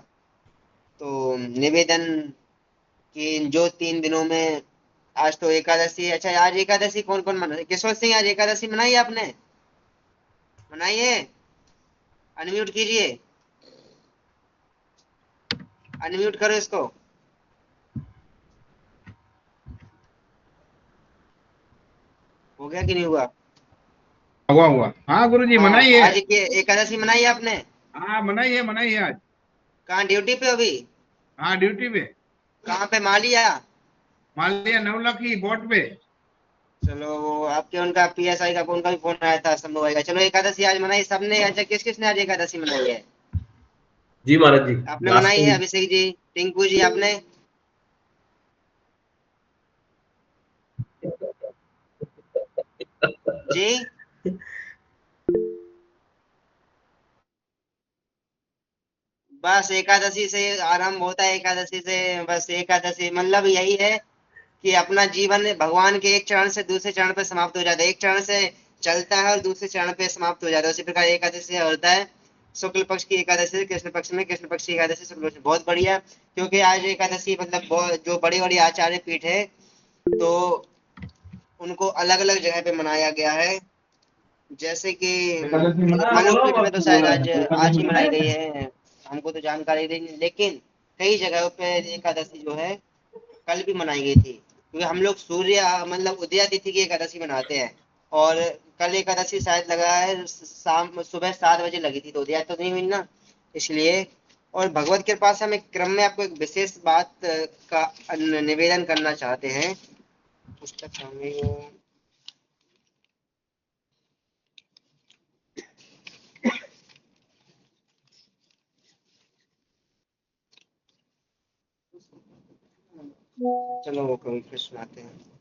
तो निवेदन कि इन जो 3 दिनों में, आज तो एकादशी, अच्छा आज एकादशी कौन कौन मना, किशोर सिंह आज एकादशी मनाई है आपने? मनाई है? अनम्यूट कीजिए, अनम्यूट करो इसको। हो गया कि नहीं हुआ? हुआ हुआ। हाँ गुरुजी हाँ, मनाइए। आज के एकादशी मनाई है आपने? हाँ मनाइए आज। कहाँ, ड्यूटी पे हो अभी? हाँ ड्यूटी पे। कहाँ पे, मालिया? मालिया नवलखी बोट पे। चलो, वो आपके उनका पीएसआई का उनका भी फोन आया था, संभव होगा। चलो, एकादशी आज मनाई सबने। अच्छा, किस किसने आज एकादशी मनाई है? जी महाराज जी। आपने लास्ट मनाई है? में अभिषेक जी, टिंकू जी, आपने? जी, बस एकादशी से आरंभ होता है, एकादशी से बस एकादशी मतलब यही है कि अपना जीवन भगवान के एक चरण से दूसरे चरण पे समाप्त हो जाता है, एक चरण से चलता है और दूसरे चरण पे समाप्त हो जाता है। उसी प्रकार एकादशी होता है, शुक्ल पक्ष की एकादशी कृष्ण पक्ष में, कृष्ण पक्ष की एकादशी शुक्ल पक्ष में। बहुत बढ़िया, क्योंकि आज एकादशी मतलब जो बड़ी बड़ी आचार्य पीठ है तो उनको अलग अलग जगह पे मनाया गया है। जैसे कि मनु पीठ में तो शायद आज आज ही मनाई गई है, हमको तो जानकारी नहीं, लेकिन कई जगहों पे एकादशी जो है कल भी मनाई गई थी, क्योंकि हम लोग सूर्य मतलब उदया तिथि की एकादशी मनाते हैं। और कल एकादशी शायद लगा है शाम सुबह 7 बजे लगी थी, तो उदया तो नहीं हुई ना, इसलिए। और भगवत कृपा से हम एक क्रम में आपको एक विशेष बात का निवेदन करना चाहते हैं। पुस्तक सामने हो। चलो वो कभी फिर सुनाते हैं।